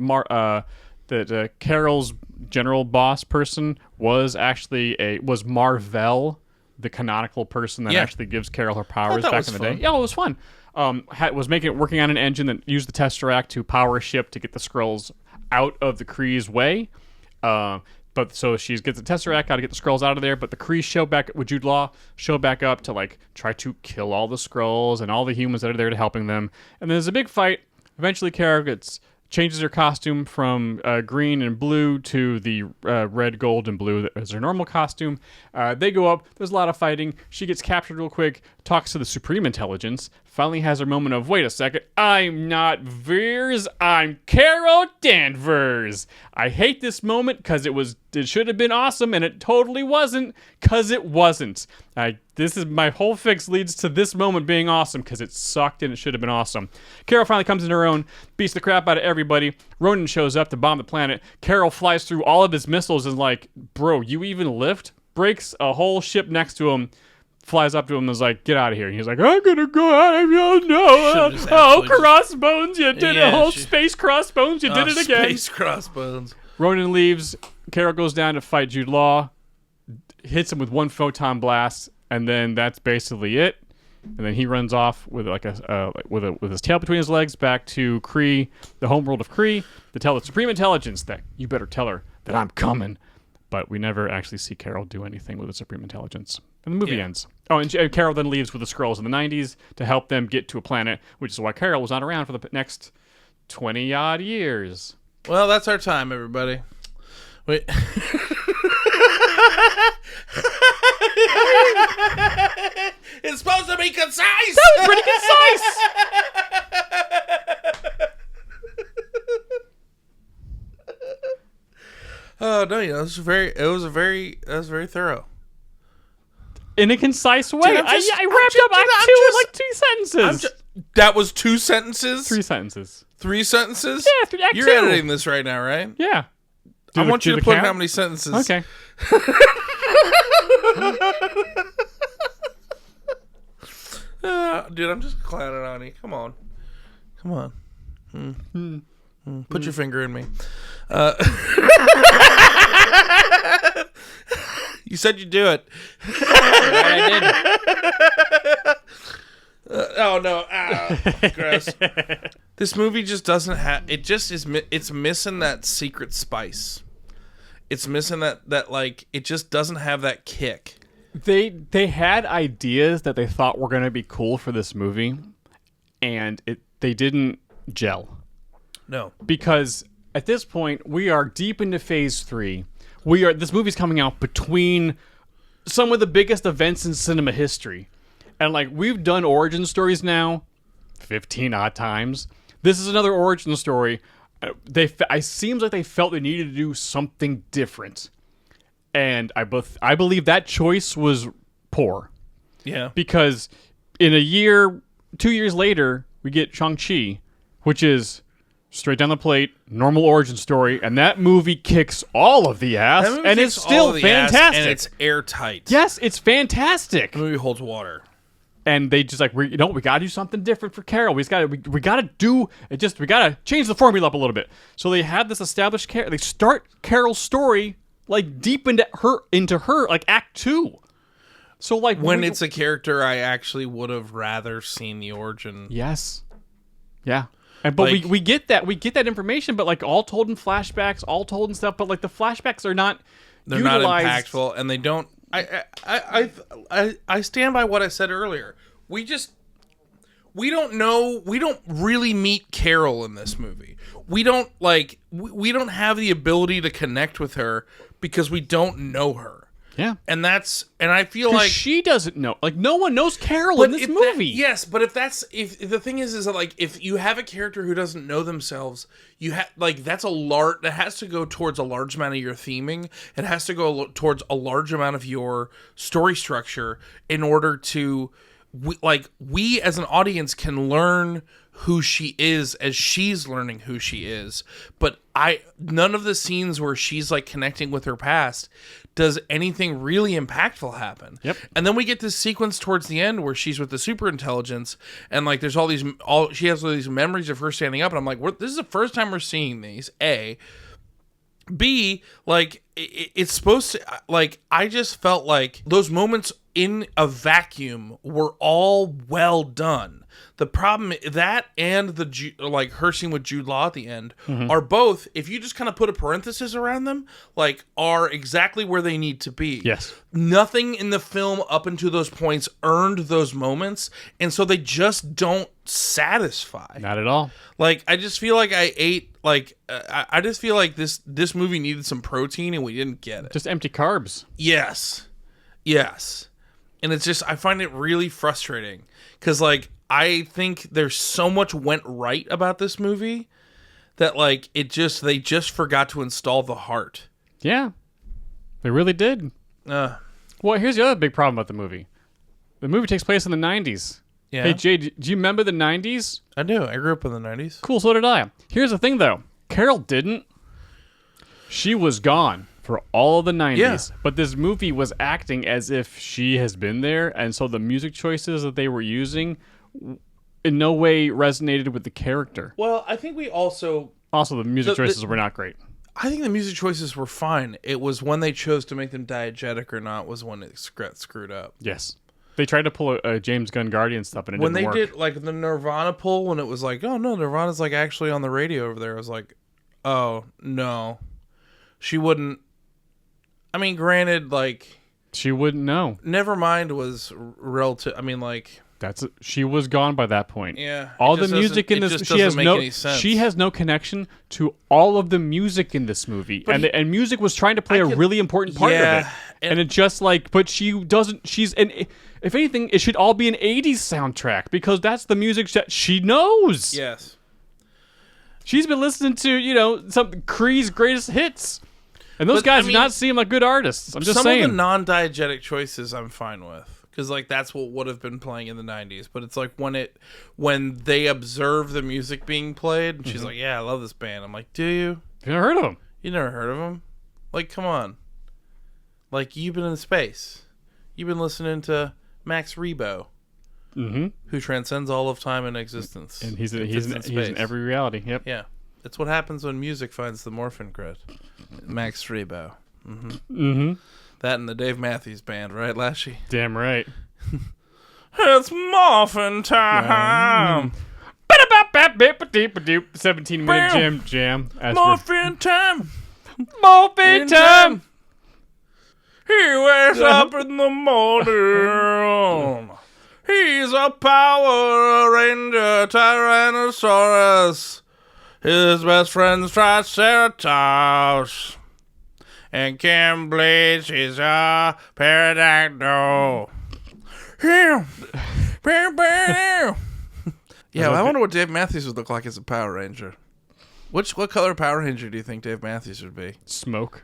Carol's general boss person was actually was Mar-Vell, the canonical person that actually gives Carol her powers back in the day. Yeah, it was fun. Was working on an engine that used the Tesseract to power a ship to get the Skrulls out of the Kree's way. But so she gets the Tesseract, got to get the Skrulls out of there. But the Kree with Jude Law show back up to like try to kill all the Skrulls and all the humans that are there to helping them. And there's a big fight. Eventually, Carol changes her costume from green and blue to the red, gold, and blue as her normal costume. They go up. There's a lot of fighting. She gets captured real quick, talks to the Supreme Intelligence, finally has her moment of, wait a second, I'm not Veers, I'm Carol Danvers. I hate this moment because it should have been awesome, and it totally wasn't because it wasn't. My whole fix leads to this moment being awesome because it sucked and it should have been awesome. Carol finally comes into her own, beats the crap out of everybody. Ronan shows up to bomb the planet. Carol flies through all of his missiles and like, bro, you even lift? Breaks a whole ship next to him. Flies up to him and is like, get out of here. And he's like, I'm gonna go out of here. No. Crossbones, you did it. Space Crossbones, you did it again. Space Crossbones. Ronan leaves. Carol goes down to fight Jude Law. Hits him with one photon blast. And then that's basically it. And then he runs off with with his tail between his legs back to Kree, the homeworld of Kree, to tell the Supreme Intelligence that you better tell her that I'm coming. But we never actually see Carol do anything with the Supreme Intelligence. And the movie ends. Oh, and Carol then leaves with the Skrulls in the 90s to help them get to a planet, which is why Carol was not around for the next 20-odd years. Well, that's our time, everybody. Wait. It's supposed to be concise. That was pretty concise. Oh no, that was very thorough. In a concise way. Dude, I wrapped up Act 2 in like 2 sentences. That was 2 sentences? 3 sentences. 3 sentences? Yeah, Act 2. You're editing this right now, right? Yeah. I want you to put how many sentences. Okay. Dude, I'm just clowning on you. Come on. Put your finger in me. You said you'd do it. I did. Oh no! Gross. This movie just doesn't have. It just is. It's missing that secret spice. It's missing that like. It just doesn't have that kick. They had ideas that they thought were going to be cool for this movie, and they didn't gel. No, because at this point we are deep into Phase 3. This movie's coming out between some of the biggest events in cinema history. And like we've done origin stories now 15 odd times. This is another origin story. It seems like they felt they needed to do something different. And I believe that choice was poor. Yeah. Because in 2 years later, we get Shang-Chi, which is straight down the plate, normal origin story, and that movie kicks all of the ass, and it's still fantastic. And it's airtight. Yes, it's fantastic. The movie holds water. And they just like, we gotta do something different for Carol. We gotta change the formula up a little bit. So they have this established Carol. They start Carol's story like deep into her like Act 2. So like when it's a character I actually would have rather seen the origin. Yes. Yeah. But like, we get that information, but like all told in flashbacks, all told in stuff. But like the flashbacks are not. They're utilized. not impactful, and they don't. I stand by what I said earlier. We don't know. We don't really meet Carol in this movie. We don't we don't have the ability to connect with her because we don't know her. Yeah. And I feel like she doesn't know. Like no one knows Carol in this movie. Yes, but if the thing is that like if you have a character who doesn't know themselves, you have like that has to go towards a large amount of your theming. It has to go towards a large amount of your story structure in order to we as an audience can learn who she is as she's learning who she is. But none of the scenes where she's like connecting with her past does anything really impactful happen. Yep. And then we get this sequence towards the end where she's with the super intelligence, and like there's she has all these memories of her standing up, and I'm like, this is the first time we're seeing these. A. B, like, it's supposed to, like, I just felt like those moments in a vacuum were all well done. The problem, that and like, her scene with Jude Law at the end are both, if you just kind of put a parenthesis around them, like, are exactly where they need to be. Yes. Nothing in the film up until those points earned those moments, and so they just don't satisfy. Not at all. Like, I just feel like I ate, like, I just feel like this movie needed some protein and we didn't get it. Just empty carbs. Yes. And it's just, I find it really frustrating because, like, I think there's so much went right about this movie that, like, they just forgot to install the heart. Yeah. They really did. Well, here's the other big problem about the movie. The movie takes place in the 90s. Yeah. Hey, Jay, do you remember the 90s? I do. I grew up in the 90s. Cool, so did I. Here's the thing, though. Carol didn't. She was gone for all of the 90s. Yeah. But this movie was acting as if she has been there, and so the music choices that they were using in no way resonated with the character. Well, I think we also... Also, the music choices were not great. I think the music choices were fine. It was when they chose to make them diegetic or not was when it got screwed up. Yes. They tried to pull a James Gunn Guardian stuff, and it when didn't work. When they did, like, the Nirvana pull, when it was like, oh, no, Nirvana's, like, actually on the radio over there, I was like, oh, no. She wouldn't... I mean, granted, like... She wouldn't know. Nevermind was relative... I mean, like... She was gone by that point. Yeah. All the music in this... She has no connection to all of the music in this movie. And music was trying to play a really important part of it. And it just, like... But she doesn't... She's... If anything, it should all be an 80s soundtrack because that's the music that she knows. Yes. She's been listening to, some Cree's greatest hits. And those guys do not seem like good artists. I'm just saying. Some of the non-diegetic choices I'm fine with because, like, that's what would have been playing in the 90s. But it's like when they observe the music being played, and she's like, yeah, I love this band. I'm like, do you? You never heard of them? You never heard of them? Like, come on. Like, you've been in space. You've been listening to Max Rebo, who transcends all of time and existence. And he's in every reality. Yep. Yeah. That's what happens when morphin finds the morphin grid. Max Rebo. That and the Dave Matthews Band, right, Lashy? Damn right. It's morphin time. 17-minute jam. Morphin time. Morphin time. He wakes up in the morning. He's a Power Ranger Tyrannosaurus. His best friend's Triceratops. And Kim Bleach is a pterodactyl. Yeah, I wonder what Dave Matthews would look like as a Power Ranger. What color Power Ranger do you think Dave Matthews would be? Smoke.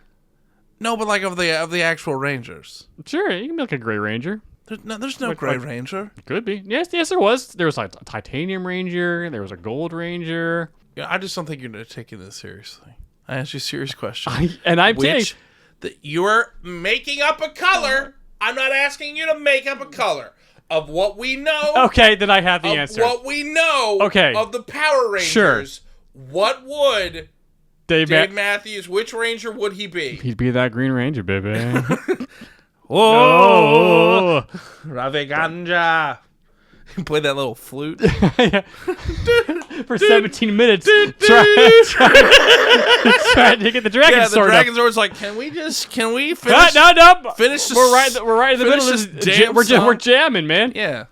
No, but like of the actual Rangers. Sure, you can be like a Gray Ranger. There's no Gray Ranger. Could be. Yes, there was. There was like a Titanium Ranger. There was a Gold Ranger. Yeah, I just don't think you're taking this seriously. I asked you a serious question. You're making up a color. I'm not asking you to make up a color of what we know. Okay, then I have the answer. What we know of the Power Rangers. Sure. What would Dave Matthews, which Ranger would he be? He'd be that Green Ranger, baby. Whoa! Ravi Ganja. Play that little flute. For 17 minutes. Trying to get the Dragon Sword. The Dragon Sword's like, can we finish? No. Finish this. We're right in the middle of this. We're jamming, man. Yeah.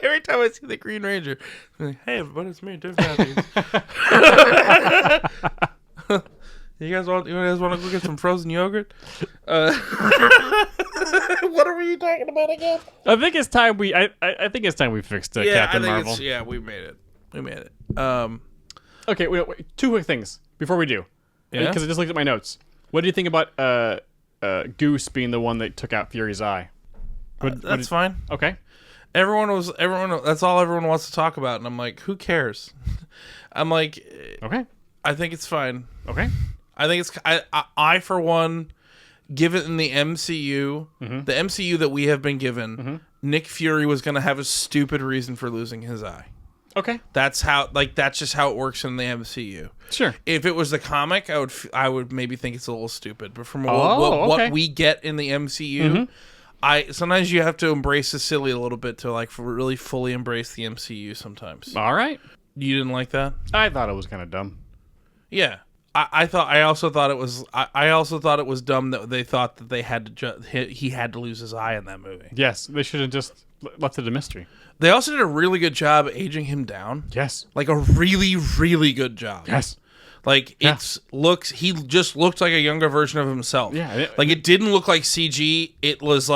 Every time I see the Green Ranger, I'm like, hey everybody, it's me, Dave Matthews. You guys want to go get some frozen yogurt? What are we talking about again? I think it's time we. I think it's time we fixed Captain Marvel. We made it. Okay, wait, two quick things before we do. Yeah. Because I just looked at my notes. What do you think about Goose being the one that took out Fury's eye? That's fine. Okay. Everyone. That's all everyone wants to talk about, and I'm like, who cares? I'm like, Okay. I think it's fine. Okay. I think it's. I for one, give it in the MCU, the MCU that we have been given. Nick Fury was going to have a stupid reason for losing his eye. Okay. That's just how it works in the MCU. Sure. If it was the comic, I would maybe think it's a little stupid. But from okay. what we get in the MCU, sometimes you have to embrace the silly a little bit to like really fully embrace the MCU. Sometimes. All right. You didn't like that? I thought it was kind of dumb. Yeah. I also thought it was dumb that they thought that they had to he had to lose his eye in that movie. Yes, they should have just left it a mystery. They also did a really good job aging him down. Yes. Like a really, really good job. Yes. Like he just looked like a younger version of himself. Yeah. Like it didn't look like CG. It was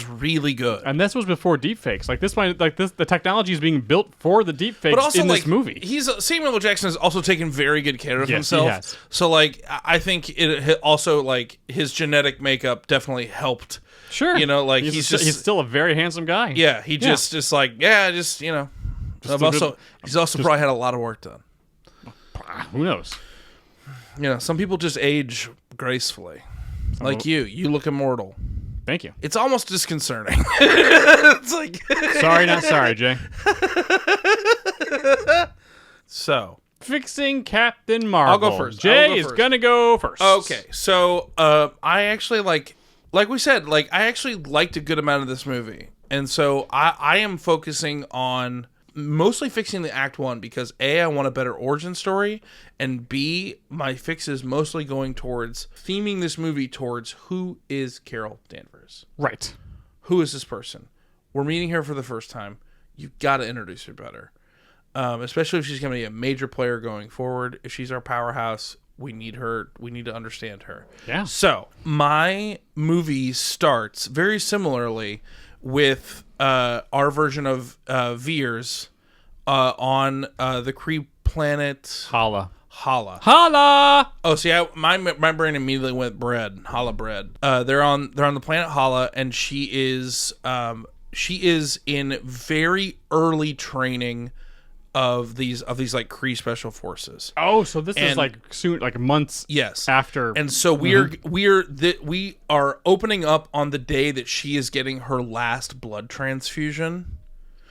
really good. And this was before deepfakes. The technology is being built for the deepfakes But also, in like, this movie. Samuel L. Jackson has also taken very good care of himself. He has. So like I think it also like his genetic makeup definitely helped. Sure. You know, like he's still a very handsome guy. Yeah, just he's also probably had a lot of work done. Who knows? You know, some people just age gracefully. Like you look immortal. Thank you. It's almost disconcerting. It's like Sorry, not sorry, Jay. So, fixing Captain Marvel. I'll go first. Jay is gonna go first. Okay, so I actually like we said, like I actually liked a good amount of this movie, and so I am focusing on mostly fixing the Act 1 because A, I want a better origin story, and B, my fix is mostly going towards theming this movie towards who is Carol Danvers. Right. Who is this person? We're meeting her for the first time. You've got to introduce her better. Especially if she's going to be a major player going forward. If she's our powerhouse, we need her. We need to understand her. Yeah. So my movie starts very similarly with our version of Veers on the Kree planet Hala. Oh, see, my brain immediately went bread. Hala bread. They're on the planet Hala, and she is in very early training of these like Kree special forces. Oh, so this is like soon, like months. Yes. After. And so we are opening up on the day that she is getting her last blood transfusion.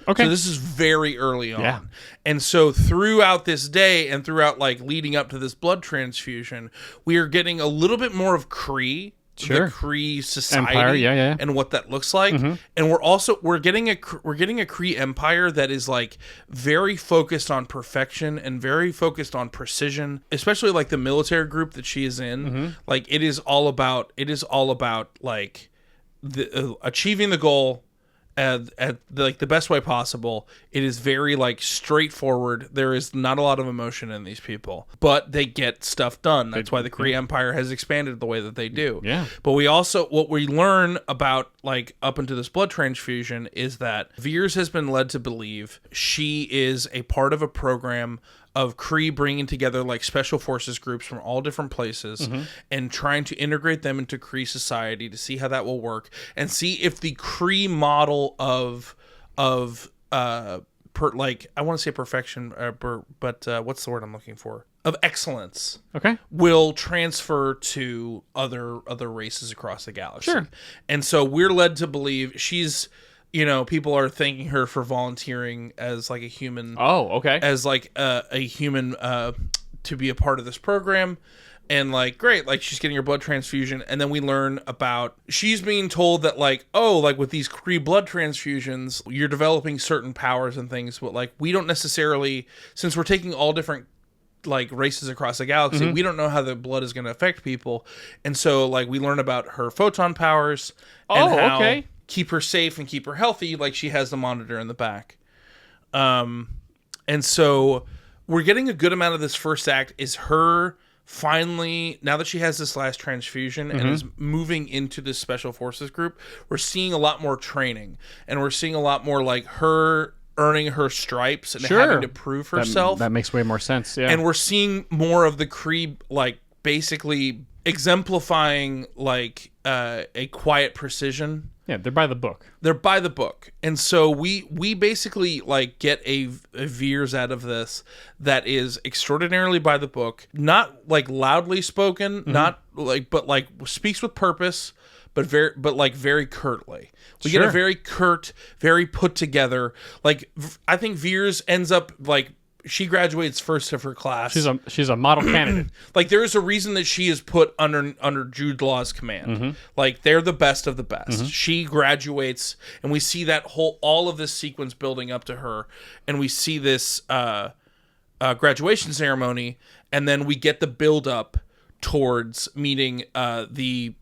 Okay. So this is very early on. Yeah. And so throughout this day and throughout like leading up to this blood transfusion, we are getting a little bit more of Kree. Sure. The Kree society Empire, and what that looks like. And we're getting a Kree empire that is like very focused on perfection and very focused on precision, especially like the military group that she is in. Like it is all about like achieving the goal at like the best way possible. It is very like straightforward. There is not a lot of emotion in these people, but they get stuff done. That's why the Kree Empire has expanded the way that they do. Yeah. But we also, what we learn about like up into this blood transfusion is that Veers has been led to believe she is a part of a program of Kree bringing together like special forces groups from all different places and trying to integrate them into Kree society to see how that will work and see if the Kree model of like I want to say perfection, but what's the word I'm looking for? Of excellence. Okay. Will transfer to other races across the galaxy. Sure. And so we're led to believe she's, you know, people are thanking her for volunteering as like a human. Oh, okay. As like a human to be a part of this program. And like, great, like she's getting her blood transfusion. And then we learn about she's being told that like, oh, like with these Kree blood transfusions, you're developing certain powers and things. But like, we don't necessarily, since we're taking all different like races across the galaxy, we don't know how the blood is going to affect people. And so like we learn about her photon powers and how keep her safe and keep her healthy. Like she has the monitor in the back. And so we're getting a good amount of this first act is her finally, now that she has this last transfusion and is moving into this special forces group, we're seeing a lot more training and we're seeing a lot more like her earning her stripes and having to prove herself. That makes way more sense. Yeah. And we're seeing more of the Kree like basically exemplifying like a quiet precision. Yeah, they're by the book. They're by the book. And so we basically like get a Veers out of this that is extraordinarily by the book, not like loudly spoken, not like, but like speaks with purpose, but very curtly. We get a very curt, very put together, like I think Veers ends up like, she graduates first of her class. She's a model candidate. Like there is a reason that she is put under Jude Law's command. Like they're the best of the best. She graduates, and we see that all of this sequence building up to her, and we see this graduation ceremony, and then we get the build up towards meeting the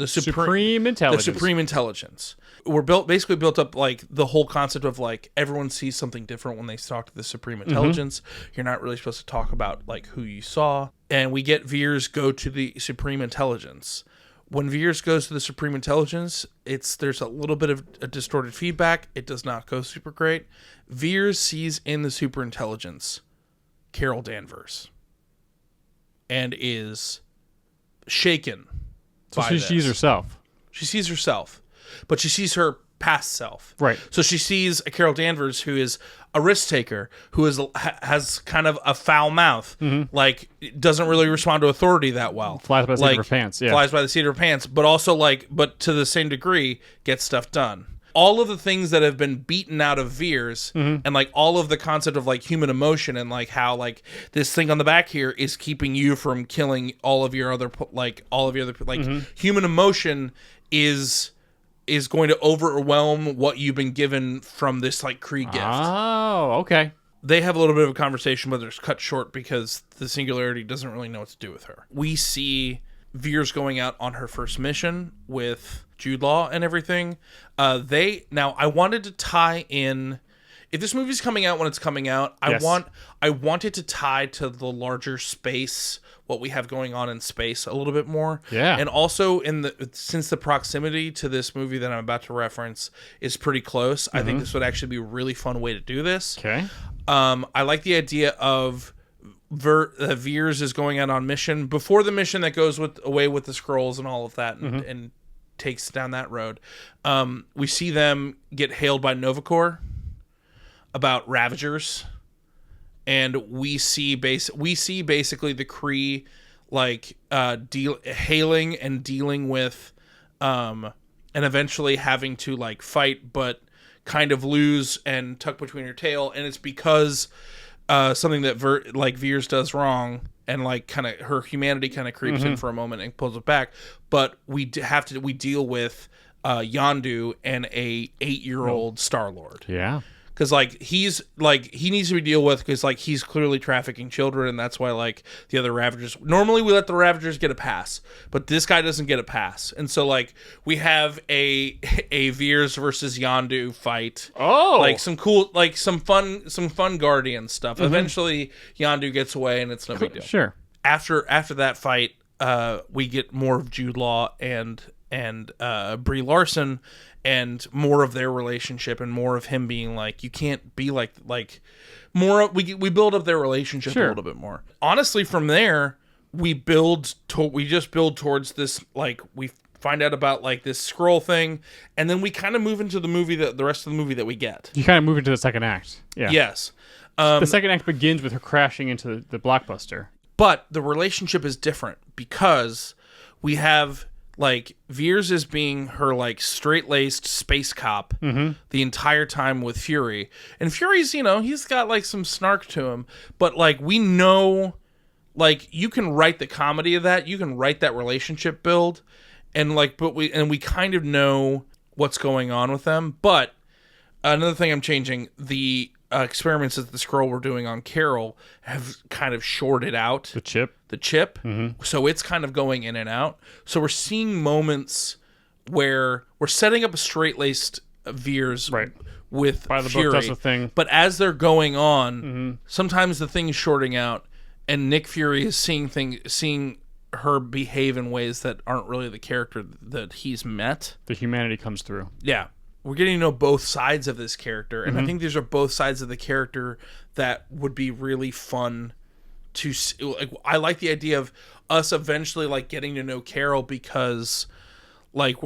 Supreme Intelligence. The Supreme Intelligence. We're basically built up like the whole concept of like everyone sees something different when they talk to the Supreme Intelligence. You're not really supposed to talk about like who you saw. And we get Veers go to the Supreme Intelligence. When Veers goes to the Supreme Intelligence, there's a little bit of a distorted feedback. It does not go super great. Veers sees in the Super Intelligence Carol Danvers and is shaken. So she sees herself. She sees herself, but she sees her past self. Right. So she sees a Carol Danvers who is a risk taker, who has kind of a foul mouth, like doesn't really respond to authority that well. Flies by the seat of her pants. Yeah. Flies by the seat of her pants, but also but to the same degree gets stuff done. All of the things that have been beaten out of Veers, and like all of the concept of like human emotion, and like how like this thing on the back here is keeping you from killing all of your other human emotion is going to overwhelm what you've been given from this like Kree gift. Oh, okay. They have a little bit of a conversation, but it's cut short because the Singularity doesn't really know what to do with her. We see Veers going out on her first mission with Jude Law and everything. I wanted to tie in, if this movie's coming out when it's coming out, Yes. I want it to tie to the larger space, what we have going on in space a little bit more. Yeah. And also since the proximity to this movie that I'm about to reference is pretty close, I think this would actually be a really fun way to do this. Okay. I like the idea of Veers is going out on mission before the mission that goes away with the scrolls and all of that, and takes down that road. We see them get hailed by Novacor about Ravagers, and we see basically the Kree like hailing and dealing with, and eventually having to like fight, but kind of lose and tuck between her tail, and it's because something that Veers does wrong, and like kind of her humanity kind of creeps in for a moment and pulls it back. But we deal with Yondu and a 8-year-old Star-Lord. Yeah. Because like he needs to be dealt with, because like he's clearly trafficking children, and that's why like the other Ravagers, normally we let the Ravagers get a pass, but this guy doesn't get a pass, and so like we have a Veers versus Yondu fight. Oh, like some cool, like some fun Guardian stuff. Eventually Yondu gets away, and it's no big deal. Sure. After that fight, we get more of Jude Law and Brie Larson, and more of their relationship, and more of him being like, you can't be like more. We build up their relationship a little bit more. Honestly, from there we just build towards this, like we find out about like this scroll thing, and then we kind of move into the rest of the movie that we get. You kind of move into the second act. Yeah. Yes. The second act begins with her crashing into the blockbuster. But the relationship is different because we have like Veers is being her like straight-laced space cop the entire time with Fury. And Fury's, he's got like some snark to him, but like we know, like you can write the comedy of that, you can write that relationship build, and like we kind of know what's going on with them. But another thing I'm changing, the experiments that the Skrull were doing on Carol have kind of shorted out The chip. So it's kind of going in and out. So we're seeing moments where we're setting up a straight-laced Veers with By the Fury, book, that's the thing. but as they're going on, sometimes the thing's shorting out, and Nick Fury is seeing her behave in ways that aren't really the character that he's met. The humanity comes through. Yeah. We're getting to know both sides of this character, and I think these are both sides of the character that would be really fun to see. Like, I like the idea of us eventually like getting to know Carol, because like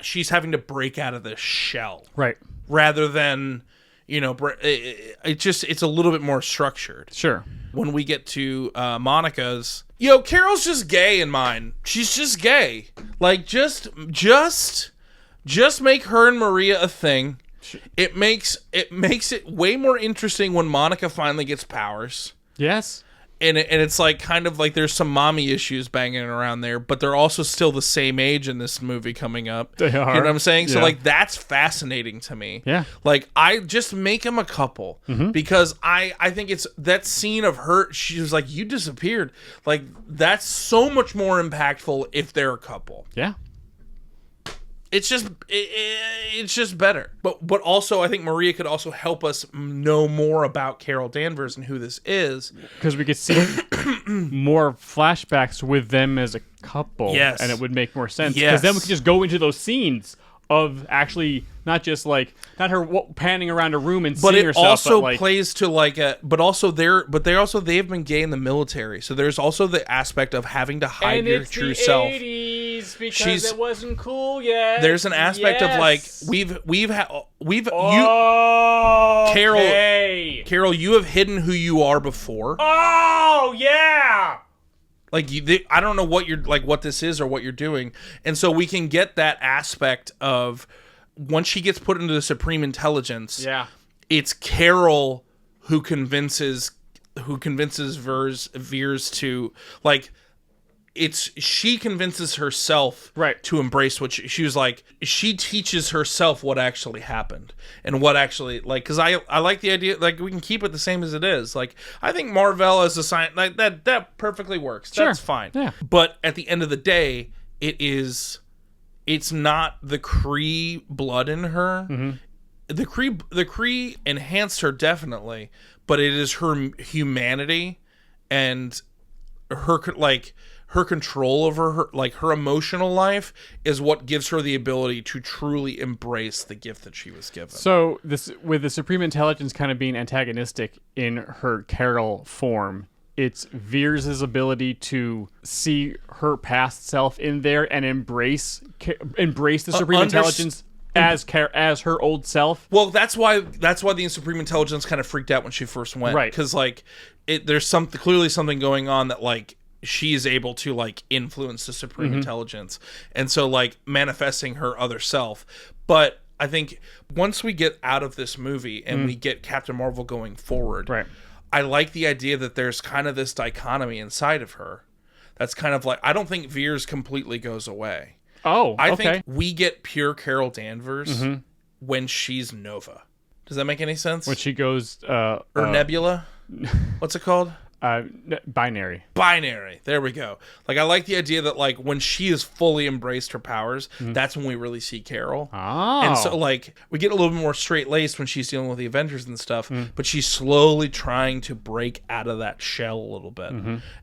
she's having to break out of this shell, Right. rather than it's a little bit more structured. Sure. When we get to Monica's, Carol's just gay in mine. She's just gay. Like just make her and Maria a thing. It makes it way more interesting when Monica finally gets powers. Yes. And it's like kind of like there's some mommy issues banging around there, but they're also still the same age in this movie coming up. They are. You know what I'm saying? So Yeah. like that's fascinating to me. Yeah. Like I just make them a couple because I think it's that scene of her. She was like, "You disappeared." Like that's so much more impactful if they're a couple. Yeah. It's just better. But also I think Maria could also help us know more about Carol Danvers and who this is. Because we could see more flashbacks with them as a couple. Yes. And it would make more sense. Yes. Because then we could just go into those scenes of actually not just like not her panning around a room and But seeing it herself, also but like, plays to like a. But also they've been gay in the military, so there's also the aspect of having to hide and your it's true the self. 80s because She's- it wasn't cool yet. There's an aspect of like Yes. Carol, you have hidden who you are before. Oh yeah. Like I don't know what you're like, what this is or what you're doing, and so we can get that aspect of once she gets put into the Supreme Intelligence. Yeah. It's Carol who convinces Veers to like. She convinces herself Right. to embrace what she was like. She teaches herself what actually happened and what actually like, because I like the idea like we can keep it the same as it is. Like I think Marvel as a science like that perfectly works. Sure. That's fine. Yeah. But at the end of the day, it's not the Kree blood in her. Mm-hmm. The Kree enhanced her definitely, but it is her humanity and her control over her emotional life is what gives her the ability to truly embrace the gift that she was given. So this with the Supreme Intelligence kind of being antagonistic in her Carol form, it's Veers' ability to see her past self in there and embrace the Supreme Intelligence as her old self. Well, that's why the Supreme Intelligence kind of freaked out when she first went, Right. Because like there's clearly something going on that like she is able to like influence the Supreme Intelligence, and so like manifesting her other self. But I think once we get out of this movie and we get Captain Marvel going forward, Right. I like the idea that there's kind of this dichotomy inside of her. That's kind of like I don't think Veers completely goes away. Oh, I okay. think we get pure Carol Danvers when she's Nova. Does that make any sense? When she goes or Nebula? What's it called? Binary. Binary. There we go. Like I like the idea that like when she has fully embraced her powers, that's when we really see Carol. Oh. And so like we get a little bit more straight laced when she's dealing with the Avengers and stuff, but she's slowly trying to break out of that shell a little bit.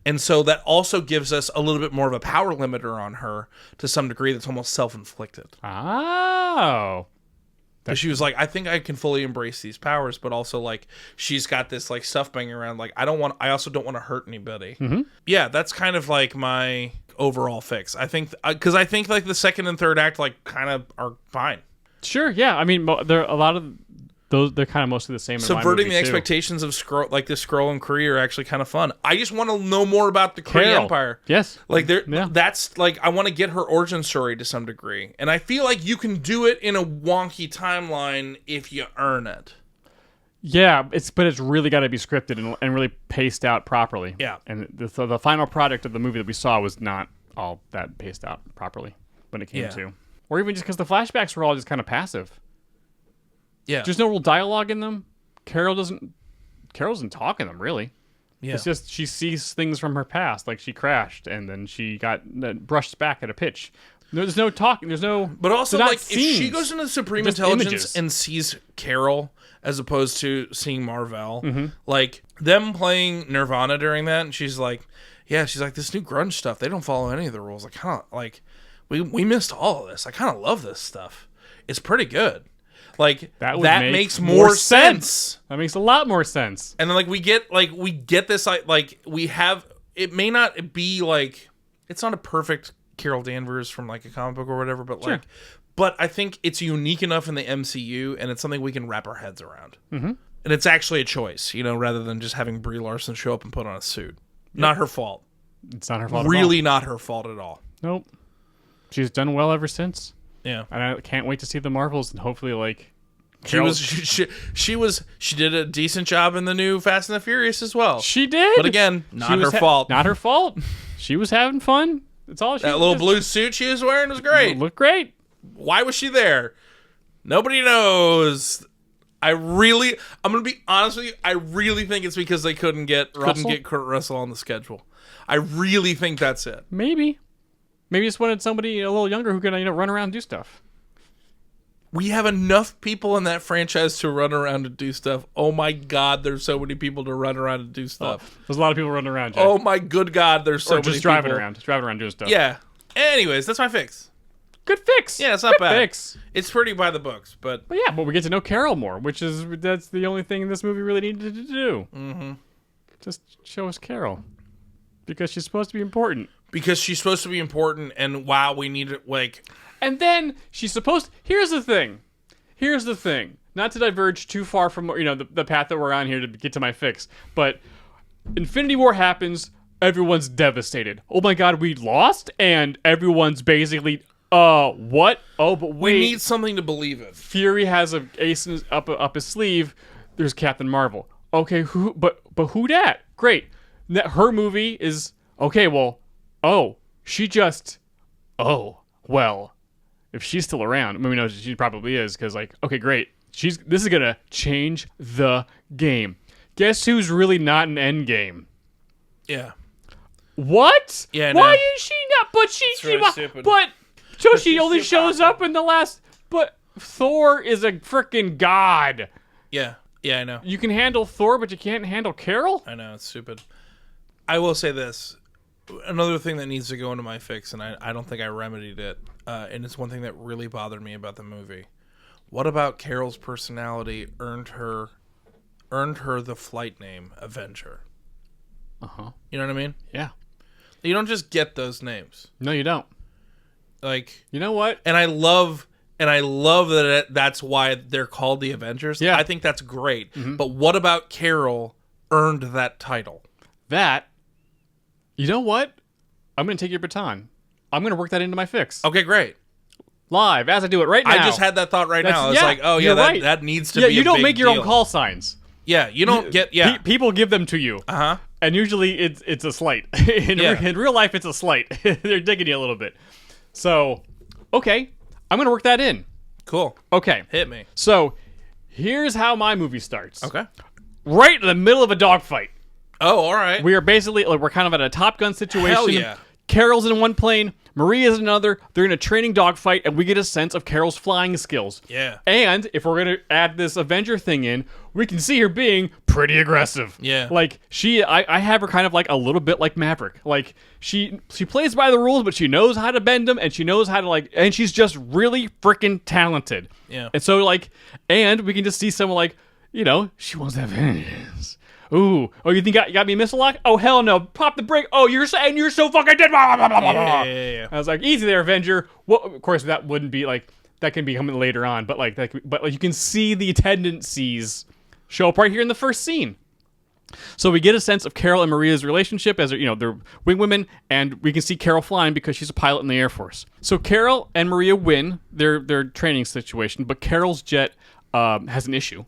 And so that also gives us a little bit more of a power limiter on her to some degree that's almost self-inflicted. Oh. Because she was like, I think I can fully embrace these powers, but also like she's got this like stuff banging around. Like I also don't want to hurt anybody. Yeah, that's kind of like my overall fix. I think because I think like the second and third act like kind of are fine. Sure. Yeah. I mean, there are a lot of those. They're kind of mostly the same. In my Subverting movie, the too. expectations of Skrull, like the Skrull and Kree are actually kind of fun. I just want to know more about the Kree Carol. Empire. Yes. Like Yeah. that's like I want to get her origin story to some degree, and I feel like you can do it in a wonky timeline if you earn it. Yeah, but it's really got to be scripted and really paced out properly. Yeah. And the final product of the movie that we saw was not all that paced out properly when it came to, or even just because the flashbacks were all just kind of passive. Yeah, There's no real dialogue in them. Carol doesn't talk in them really. yeah. It's just she sees things from her past, like she crashed and then she got brushed back at a pitch. There's no talking. There's no. But also, they're not like, if she scenes. goes into the Supreme Just Intelligence images. and sees Carol as opposed to seeing Marvel, like them playing Nirvana during that, and she's like, this new grunge stuff. They don't follow any of the rules. I kind of like, we missed all of this. I kind of love this stuff. It's pretty good. Like That would that make makes more more sense. That makes a lot more sense. And then like we get this like we have. It may not be like it's not a perfect Carol Danvers from like a comic book or whatever, but Sure. like, but I think it's unique enough in the MCU, and it's something we can wrap our heads around. Mm-hmm. And it's actually a choice, rather than just having Brie Larson show up and put on a suit. Not her fault. It's not her fault. Really, not her fault at all. Nope. She's done well ever since. Yeah. And I can't wait to see the Marvels and hopefully like She did a decent job in the new Fast and the Furious as well. She did. But again, not her fault. Not her fault. She was having fun. That's all she That little blue suit she was wearing was great. Looked great. Why was she there? Nobody knows. I'm going to be honest with you. I really think it's because they couldn't get Kurt Russell on the schedule. I really think that's it. Maybe just wanted somebody a little younger who could run around and do stuff. We have enough people in that franchise to run around and do stuff. Oh my God, there's so many people to run around and do stuff. There's a lot of people running around, Jay. Oh my good God, there's so many people. Just driving around doing stuff. Yeah. Anyways, that's my fix. Good fix. Yeah, it's not bad. Fix. It's pretty by the books, but But we get to know Carol more, that's the only thing this movie really needed to do. Mm-hmm. Just show us Carol. Because she's supposed to be important. And wow, we need it, like... And then she's supposed... Here's the thing. Not to diverge too far from, the path that we're on here to get to my fix. But Infinity War happens, everyone's devastated. Oh my God, we lost? And everyone's basically... what? Oh, but wait. We need something to believe in. Fury has an ace up his sleeve. There's Captain Marvel. Okay, but who dat? Great. Her movie is okay. Well, well, if she's still around, I mean, we know she probably is because, okay, great. This is gonna change the game. Guess who's really not an Endgame? Yeah. What? Yeah. Why is she not? But stupid. But so she only shows up in the last. But Thor is a freaking god. Yeah. Yeah, I know. You can handle Thor, but you can't handle Carol? I know, it's stupid. I will say this. Another thing that needs to go into my fix, and I don't think I remedied it, and it's one thing that really bothered me about the movie. What about Carol's personality earned her the flight name Avenger? Uh-huh. You know what I mean? Yeah. You don't just get those names. No, you don't. Like, you know what? And I love that that's why they're called the Avengers. Yeah. I think that's great. Mm-hmm. But what about Carol earned that title? You know what? I'm going to take your baton. I'm going to work that into my fix. Okay, great. Live, as I do it right now. I just had that thought right now. It's like, oh, yeah, right. that needs to be a big deal. You don't make your own call signs. Yeah, you don't get, yeah. People give them to you. Uh-huh. And usually it's a slight. In real life, it's a slight. They're digging you a little bit. So, okay. I'm going to work that in. Cool. Okay. Hit me. So, here's how my movie starts. Okay. Right in the middle of a dogfight. Oh, all right. We are basically, we're kind of at a Top Gun situation. Hell yeah. Carol's in one plane, Maria's in another. They're in a training dogfight, and we get a sense of Carol's flying skills. Yeah. And if we're going to add this Avenger thing in, we can see her being pretty aggressive. Yeah. Like, I have her kind of like a little bit like Maverick. Like, she plays by the rules, but she knows how to bend them, and she knows how to, and she's just really freaking talented. Yeah. And so, and we can just see someone she wants that vengeance. Ooh. Oh, you think you got me missile lock? Oh, hell no. Pop the brake. Oh, you're so fucking dead. Yeah. I was like, easy there, Avenger. Well, of course, that wouldn't be that can be coming later on, but you can see the tendencies show up right here in the first scene. So we get a sense of Carol and Maria's relationship as they're wing women, and we can see Carol flying because she's a pilot in the Air Force. So Carol and Maria win their training situation, but Carol's jet has an issue,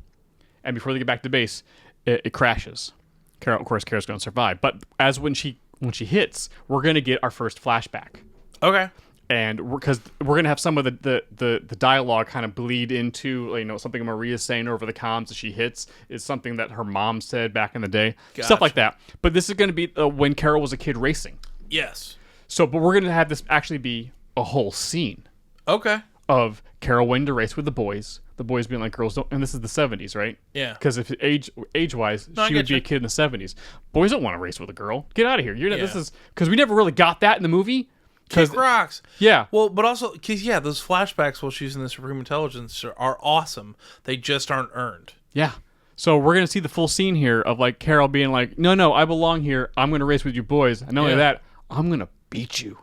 and before they get back to base, it crashes. Carol's going to survive, but when she hits, we're going to get our first flashback. Okay. And because we're going to have some of the dialogue kind of bleed into something Maria's saying over the comms as she hits is something that her mom said back in the day. Gotcha. Stuff like that. But this is going to be when Carol was a kid racing. Yes. So, but we're going to have this actually be a whole scene. Okay. Of Carol winning to race with the boys being like, girls don't, and this is the 70s, right? Yeah. Because if age-wise, she would be a kid in the 70s. Boys don't want to race with a girl. Get out of here. This is because we never really got that in the movie. Kick rocks. Yeah. Well, but also, because, those flashbacks while she's in the Supreme Intelligence are awesome. They just aren't earned. Yeah. So we're going to see the full scene here of Carol being like, no, I belong here. I'm going to race with you boys. And not only that, I'm going to beat you.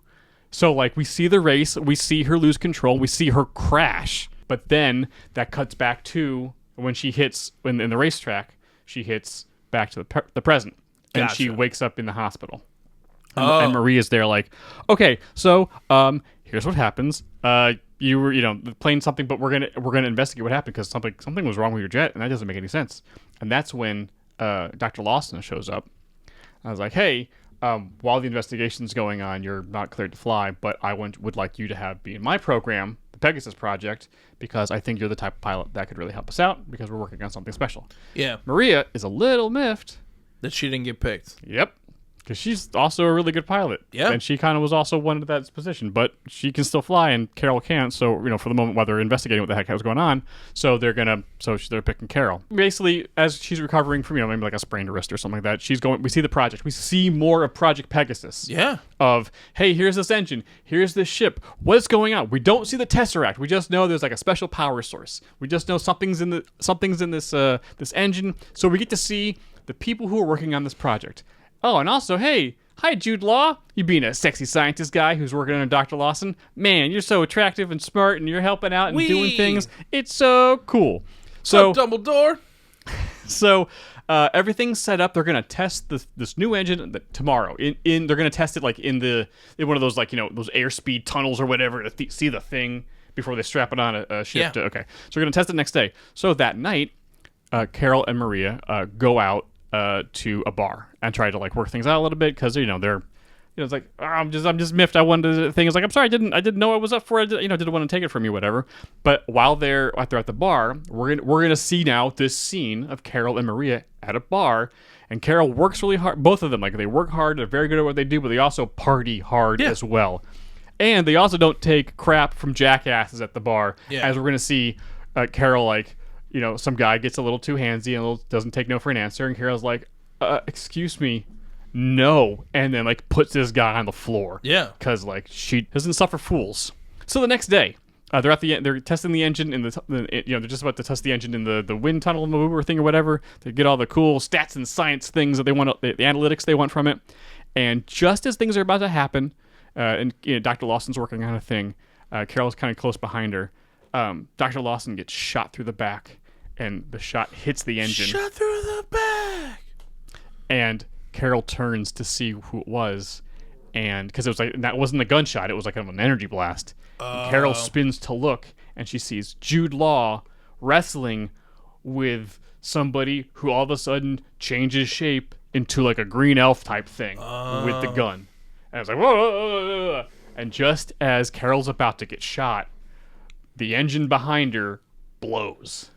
So, like, we see the race, we see her lose control, we see her crash, but then that cuts back to when she hits, in the racetrack, she hits back to the present, and she wakes up in the hospital. And Maria's there like, okay, so here's what happens. You were, playing something, but we're gonna investigate what happened because something was wrong with your jet, and that doesn't make any sense. And that's when Dr. Lawson shows up. I was like, hey, while the investigation's going on, you're not cleared to fly, but I would like you to be in my program, the Pegasus Project, because I think you're the type of pilot that could really help us out because we're working on something special. Yeah. Maria is a little miffed that she didn't get picked. Yep. Because she's also a really good pilot. Yeah. And she kind of was also wanted that position, but she can still fly and Carol can't. So, for the moment while they're investigating what the heck was going on, so they're picking Carol. Basically, as she's recovering from, maybe like a sprained wrist or something like that, we see the project. We see more of Project Pegasus. Yeah. Of, hey, here's this engine. Here's this ship. What's going on? We don't see the Tesseract. We just know there's like a special power source. We just know something's in this engine. So we get to see the people who are working on this project. Oh, and also, hey, hi, Jude Law. You being a sexy scientist guy who's working under Dr. Lawson. Man, you're so attractive and smart, and you're helping out and doing things. It's so cool. So, Dumbledore. So, everything's set up. They're gonna test this new engine tomorrow. They're gonna test it like in one of those those airspeed tunnels or whatever to see the thing before they strap it on a ship. Yeah. Okay, so we're gonna test it next day. So that night, Carol and Maria go out to a bar and try to work things out a little bit because they're it's like, oh, I'm just miffed. I wanted the thing. It's like, I'm sorry, I didn't know I was up for it. Didn't want to take it from you, whatever. But while they're at the bar, we're gonna see now this scene of Carol and Maria at a bar, and Carol works really hard. Both of them, they work hard. They're very good at what they do, but they also party hard as well. And they also don't take crap from jackasses at the bar, as we're gonna see. Carol some guy gets a little too handsy and doesn't take no for an answer, and Carol's like, excuse me, no, and then puts this guy on the floor. Yeah, because she doesn't suffer fools. So the next day, they're at they're testing the engine in they're just about to test the engine in the wind tunnel maneuver thing or whatever to get all the cool stats and science things that they want, the analytics they want from it. And just as things are about to happen, and Dr. Lawson's working on a thing, Carol's kind of close behind her. Dr. Lawson gets shot through the back, and the shot hits the engine. Shot through the back. And Carol turns to see who it was, and because it was that wasn't a gunshot, it was kind of an energy blast. Carol spins to look, and she sees Jude Law wrestling with somebody who all of a sudden changes shape into a green elf type thing with the gun. And I was like, whoa! And just as Carol's about to get shot, the engine behind her blows.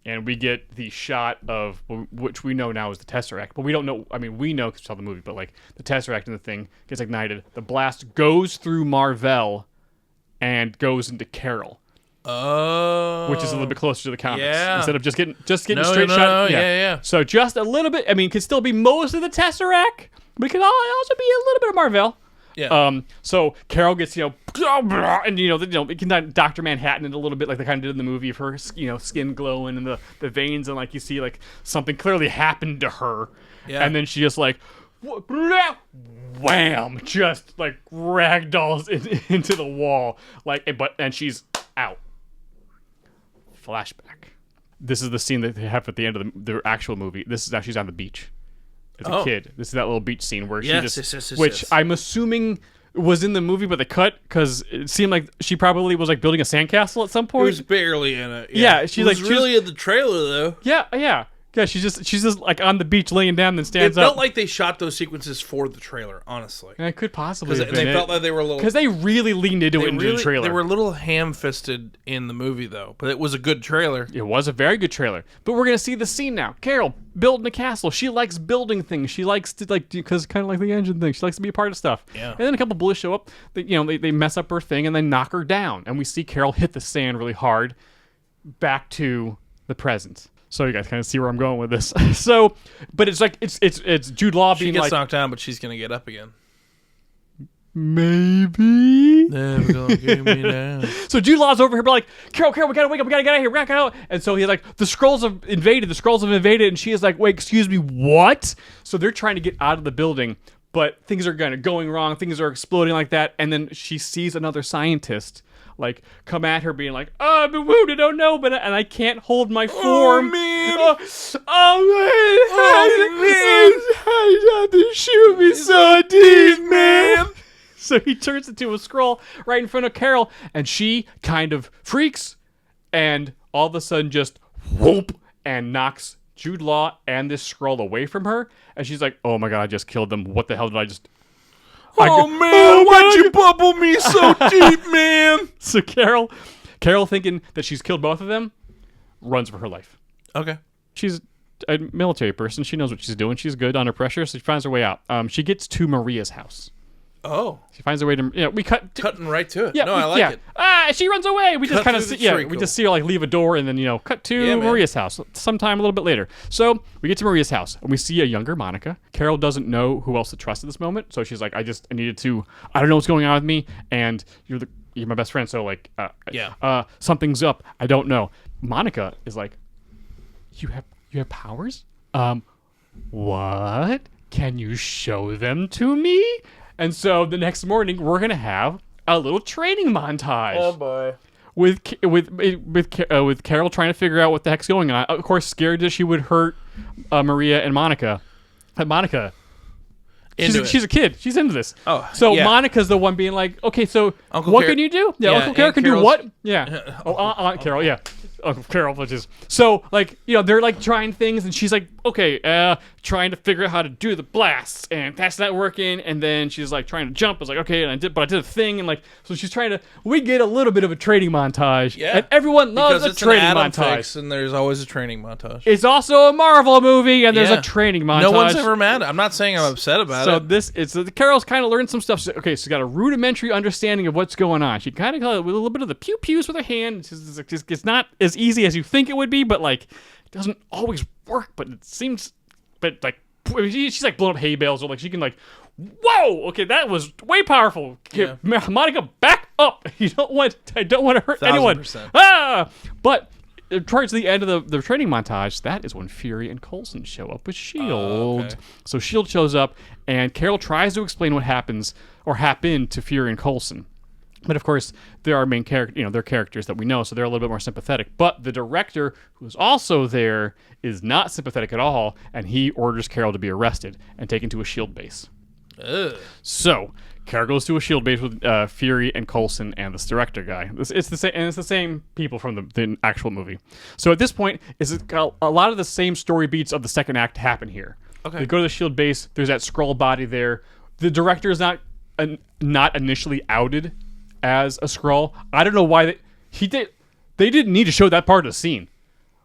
And we get the shot of, which we know now is the Tesseract, but we don't know. I mean, we know because we saw the movie, but the Tesseract and the thing gets ignited. The blast goes through Marvel and goes into Carol. Oh. Which is a little bit closer to the comics. Yeah. Instead of just getting straight shot. Yeah. So just a little bit. I mean, it could still be most of the Tesseract, but it could also be a little bit of Marvel. Yeah. So Carol gets, and it can Dr. Manhattan it a little bit like they kind of did in the movie of her, skin glowing and the veins, and you see something clearly happened to her. Yeah. And then she just wham, just ragdolls into the wall, and she's out. Flashback. This is the scene that they have at the end of the actual movie. This is she's on the beach. As a kid. This is that little beach scene where which I'm assuming was in the movie, but they cut because it seemed like she probably was building a sandcastle at some point. It was barely in it. Yeah, she was really in the trailer though. Yeah. She's just on the beach laying down, then stands up. It felt like they shot those sequences for the trailer, honestly. And it could possibly have been they felt like they were a little, because they really leaned into it in the trailer. They were a little ham-fisted in the movie though, but it was a good trailer. It was a very good trailer. But we're gonna see the scene now. Carol building a castle. She likes building things. She likes to because kind of like the engine thing. She likes to be a part of stuff. Yeah. And then a couple bullies show up. They mess up her thing and they knock her down. And we see Carol hit the sand really hard. Back to the present. So you guys kind of see where I'm going with this. So, but it's it's Jude Law being she gets knocked down, but she's gonna get up again. Maybe. Never gonna get me down. So Jude Law's over here, but Carol, we gotta wake up, we gotta get out of here, we gotta get out. And so he's the Skrulls have invaded, and she is wait, excuse me, what? So they're trying to get out of the building, but things are kind of going wrong. Things are exploding like that. And then she sees another scientist like come at her being like, oh, I've been wounded. Oh no. And I can't hold my form. man. How did you have to shoot me so deep, man? So he turns into a Skrull right in front of Carol, and she kind of freaks and all of a sudden just whoop and knocks Jude Law and this Skrull away from her. And she's like, oh my god, I just killed them. What the hell did I just... Why'd you bubble me so deep, man? So Carol thinking that she's killed both of them, runs for her life. Okay. She's a military person. She knows what she's doing. She's good under pressure, so she finds her way out. She gets to Maria's house. Oh. She finds a way to, we Cutting right to it. Yeah, no, I like it. She runs away. We just kind of treacle. we just see her like leave a door and then cut to Maria's house sometime a little bit later. So we get to Maria's house and we see a younger Monica. Carol doesn't know who else to trust at this moment, so she's like, I don't know what's going on with me, and you're my best friend, so like, something's up. I don't know. Monica is like, you have powers? What? Can you show them to me? And so the next morning, we're gonna have a little training montage. Oh boy. With Carol trying to figure out what the heck's going on. Of course, scared that she would hurt Maria and Monica. But Monica, she's a kid. She's into this. Oh, so yeah. Monica's the one being like, okay, so what can you do? Yeah, Yeah, Uncle Carol and can do Carol's- what? Yeah. Aunt Carol. Yeah. Uncle Carol, which is so like they're like trying things, and she's like, okay, trying to figure out how to do the blasts, and that's not working. And then she's like trying to jump. I was like, okay, and I did a thing, and like so she's trying to. We get a little bit of a training montage, Yeah. and everyone loves Because a it's training an Adam montage. fix, and there's always a training montage. It's also a Marvel movie, and there's Yeah. a training montage. No one's ever mad. I'm not saying I'm upset about it. So Carol's kind of learned some stuff. She's got a rudimentary understanding of what's going on. She kind of got a little bit of the pew pews with her hand. It's not as easy as you think it would be, but like it doesn't always work. But it seems, but like she's like blowing up hay bales, or like she can like, whoa, okay, that was way powerful. Yeah. Monica, back up. I don't want to hurt anyone. 1000%. But towards the end of the training montage, that is when Fury and Coulson show up with S.H.I.E.L.D. Okay. So S.H.I.E.L.D. shows up, and Carol tries to explain what happened to Fury and Coulson. But of course, there are main character, they're characters that we know, so they're a little bit more sympathetic. But the director, who's also there, is not sympathetic at all, and he orders Carol to be arrested and taken to a S.H.I.E.L.D. base. Ugh. So Carol goes to a S.H.I.E.L.D. base with Fury and Coulson and this director guy. It's the same people from the actual movie. So at this point, a lot of the same story beats of the second act happen here. Okay. They go to the S.H.I.E.L.D. base. There's that Skrull body there. The director is not initially outed as a Skrull. I don't know why they didn't need to show that part of the scene.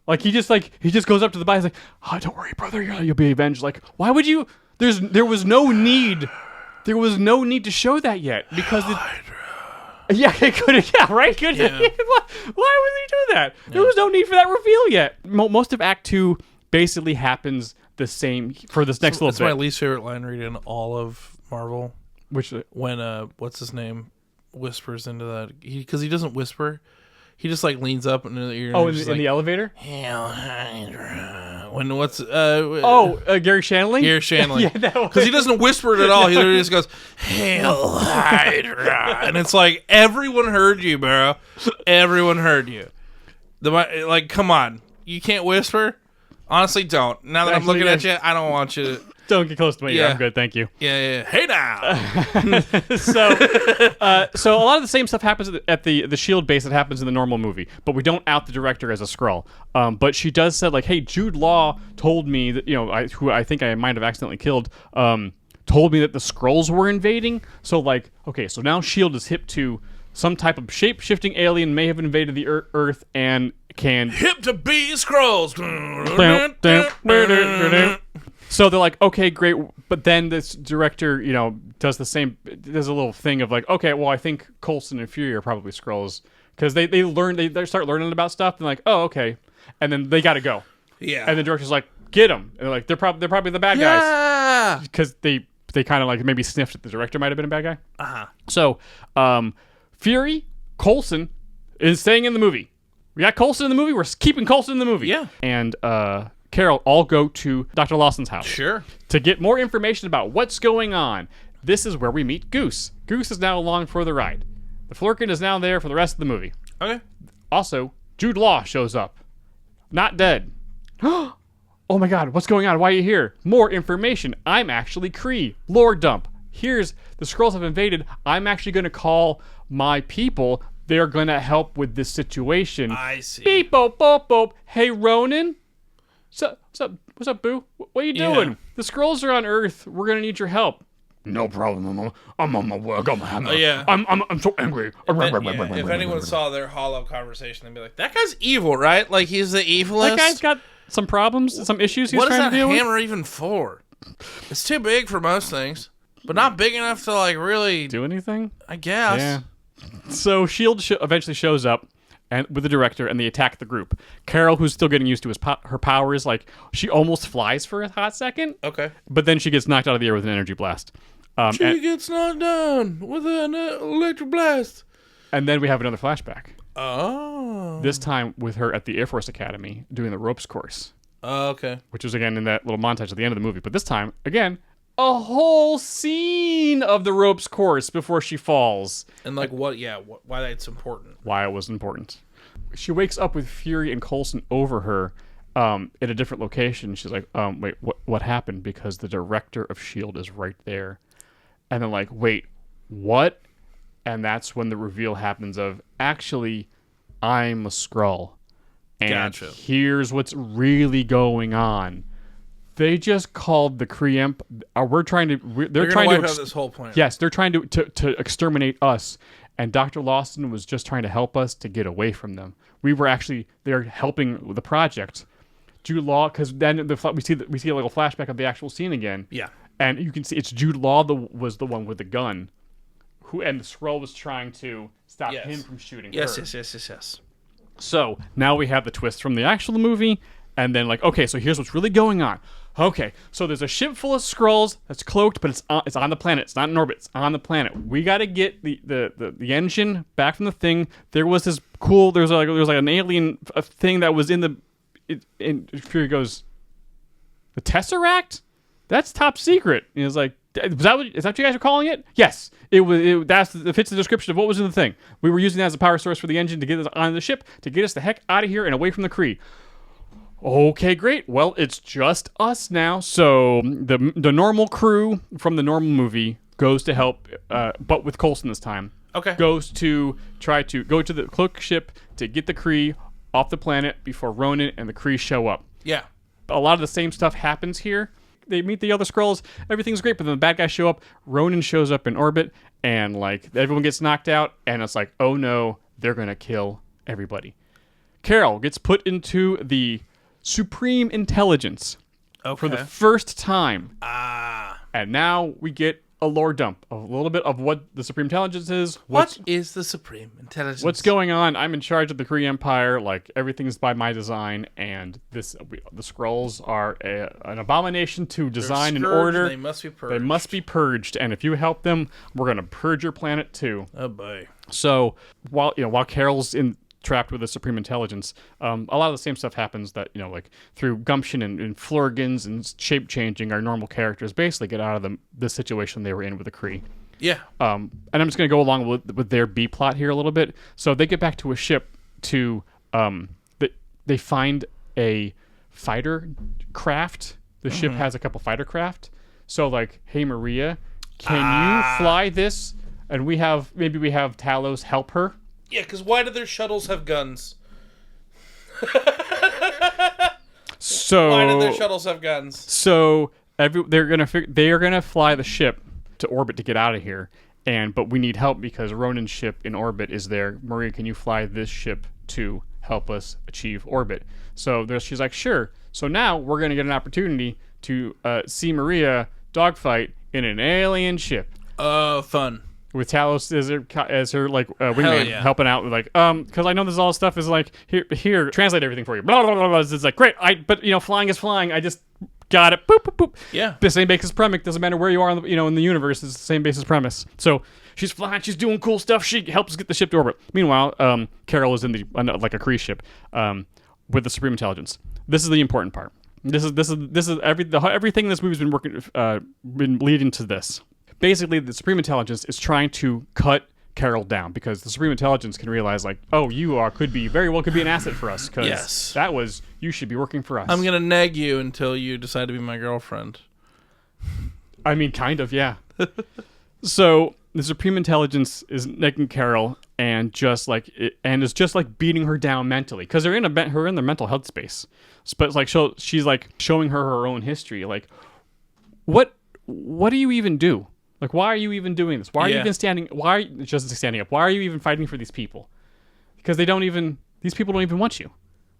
Like he just goes up to the body. He's like, oh, don't worry, brother, you'll be avenged. Like, why would you? There was no need to show that yet because yeah, it could have. Yeah, right. Could Yeah. Why would he do that? There was no need for that reveal yet. Most of Act 2 basically happens the same for this next little That's bit. my least favorite line read in all of Marvel. Which When what's his name whispers into that, because he doesn't whisper, he just like leans up into the ear. in the elevator. Hail Hydra. When what's Gary Shandling. Gary Shandling. Yeah, that Because he doesn't whisper it at all. He literally just goes, Hail Hydra. And it's like, everyone heard you, bro. Everyone heard you. Like, come on. You can't whisper? Honestly, don't. Now that I'm looking at you, I don't want you to. Don't get close to my ear. Yeah. I'm good, thank you. Yeah. Hey now. So a lot of the same stuff happens at the S.H.I.E.L.D. base that happens in the normal movie, but we don't out the director as a Skrull. But she does say like, hey, Jude Law told me that who I think I might have accidentally killed. Told me that the Skrulls were invading. So like, okay, so now S.H.I.E.L.D. is hip to some type of shape-shifting alien may have invaded the Earth and can Hip to be scrolls. So they're like, okay, great. But then this director, does the same. There's a little thing of like, okay, well, I think Coulson and Fury are probably Skrulls because they start learning about stuff and like, oh, okay, and then they got to go. Yeah. And the director's like, get them. And they're like, they're probably the bad guys because they kind of like maybe sniffed that the director might have been a bad guy. Uh-huh. So, Fury, Coulson is staying in the movie. We got Coulson in the movie. We're keeping Coulson in the movie. Yeah. And Carol all go to Dr. Lawson's house. Sure. To get more information about what's going on. This is where we meet Goose. Goose is now along for the ride. The Flurkin is now there for the rest of the movie. Okay. Also, Jude Law shows up. Not dead. Oh my god, what's going on? Why are you here? More information. I'm actually Kree. Lore dump. Here's the Skrulls have invaded. I'm actually going to call my people. They're going to help with this situation. I see. Beep, boop, boop, boop. Hey, Ronan. What's up, Boo? What are you doing? Yeah. The Skrulls are on Earth. We're going to need your help. No problem. I'm on my work. Yeah. I'm so angry. If anyone saw their hollow conversation, they'd be like, that guy's evil, right? Like, he's the evilest. That guy's got some problems, some issues he's What is trying that to deal with. hammer even for? It's too big for most things, but not big enough to, like, really, Do anything? I guess. Yeah. So S.H.I.E.L.D. eventually shows up and with the director, and they attack the group. Carol, who's still getting used to her powers, like, she almost flies for a hot second, Okay. but then she gets knocked out of the air with an energy blast. She gets knocked down with an electric blast. And then we have another flashback. Oh. This time with her at the Air Force Academy doing the ropes course, Okay. which was again in that little montage at the end of the movie. But this time, again, a whole scene of the ropes course before she falls. And, like, what, yeah, why that's important. Why it was important. She wakes up with Fury and Coulson over her at a different location. She's like, wait, what happened? Because the director of S.H.I.E.L.D. is right there. And then like, wait, what? And that's when the reveal happens of, actually, I'm a Skrull. And Gotcha. here's what's really going on. They just called the Kree we're trying to... They're trying wipe to... out this whole planet. Yes, they're trying to exterminate us. And Dr. Lawson was just trying to help us to get away from them. They're helping with the project. Jude Law, because then we see a little flashback of the actual scene again. Yeah. And you can see it's Jude Law was the one with the gun, and the Skrull was trying to stop him from shooting her. Yes. So now we have the twist from the actual movie, and then like, okay, so here's what's really going on. Okay, so there's a ship full of Skrulls that's cloaked, but it's on the planet. It's not in orbit. It's on the planet. We got to get the engine back from the thing. There was this cool. There's like an alien thing that was in the. And Fury goes, the Tesseract? That's top secret. And it's like, is that what you guys are calling it? Yes, it fits the description of what was in the thing. We were using that as a power source for the engine to get us on the ship, to get us the heck out of here and away from the Kree. Okay, great. Well, it's just us now. So the normal crew from the normal movie goes to help, but with Coulson this time. Okay. Goes to try to go to the cloak ship to get the Kree off the planet before Ronan and the Kree show up. Yeah. A lot of the same stuff happens here. They meet the other Skrulls. Everything's great, but then the bad guys show up. Ronan shows up in orbit, and like everyone gets knocked out, and it's like, oh no, they're gonna kill everybody. Carol gets put into the Supreme Intelligence for the first time. And now we get a lore dump, a little bit of what the Supreme Intelligence is. What is the Supreme Intelligence? What's going on? I'm in charge of the Kree Empire. Like, everything's by my design, and the Skrulls are an abomination to design and order. They must be purged. They must be purged, and if you help them, we're gonna purge your planet too. Oh boy. So while Carol's trapped with the Supreme Intelligence, a lot of the same stuff happens that, like through gumption and flurgans and shape changing, our normal characters basically get out of the situation they were in with the Kree. Yeah. And I'm just going to go along with their B plot here a little bit. So they get back to a ship to, they find a fighter craft. The ship has a couple fighter craft. So like, hey Maria, can you fly this? And maybe we have Talos help her. Yeah, because why do their shuttles have guns? So why do their shuttles have guns? So they are gonna fly the ship to orbit to get out of here, but we need help because Ronan's ship in orbit is there. Maria, can you fly this ship to help us achieve orbit? So she's like, sure. So now we're gonna get an opportunity to see Maria dogfight in an alien ship. Fun. With Talos as her like wingman helping out with like because I know this all stuff is like here translate everything for you. Blah, blah, blah, blah. It's like great. But flying is flying. I just got it. Boop boop boop. Yeah. The same basis premise. Doesn't matter where you are in the universe. It's the same basis premise. So she's flying. She's doing cool stuff. She helps us get the ship to orbit. Meanwhile, Carol is in like a Kree ship with the Supreme Intelligence. This is the important part. Everything in this movie's been leading to this. Basically, the Supreme Intelligence is trying to cut Carol down because the Supreme Intelligence can realize, like, oh, could be an asset for us. Because you should be working for us. I'm gonna nag you until you decide to be my girlfriend. I mean, kind of, yeah. So the Supreme Intelligence is negging Carol and is just like beating her down mentally because they're in their mental health space. But like, she's like showing her own history. Like, what do you even do? Like, why are you even doing this? Why are you even standing? Why are you just standing up? Why are you even fighting for these people? Because these people don't even want you.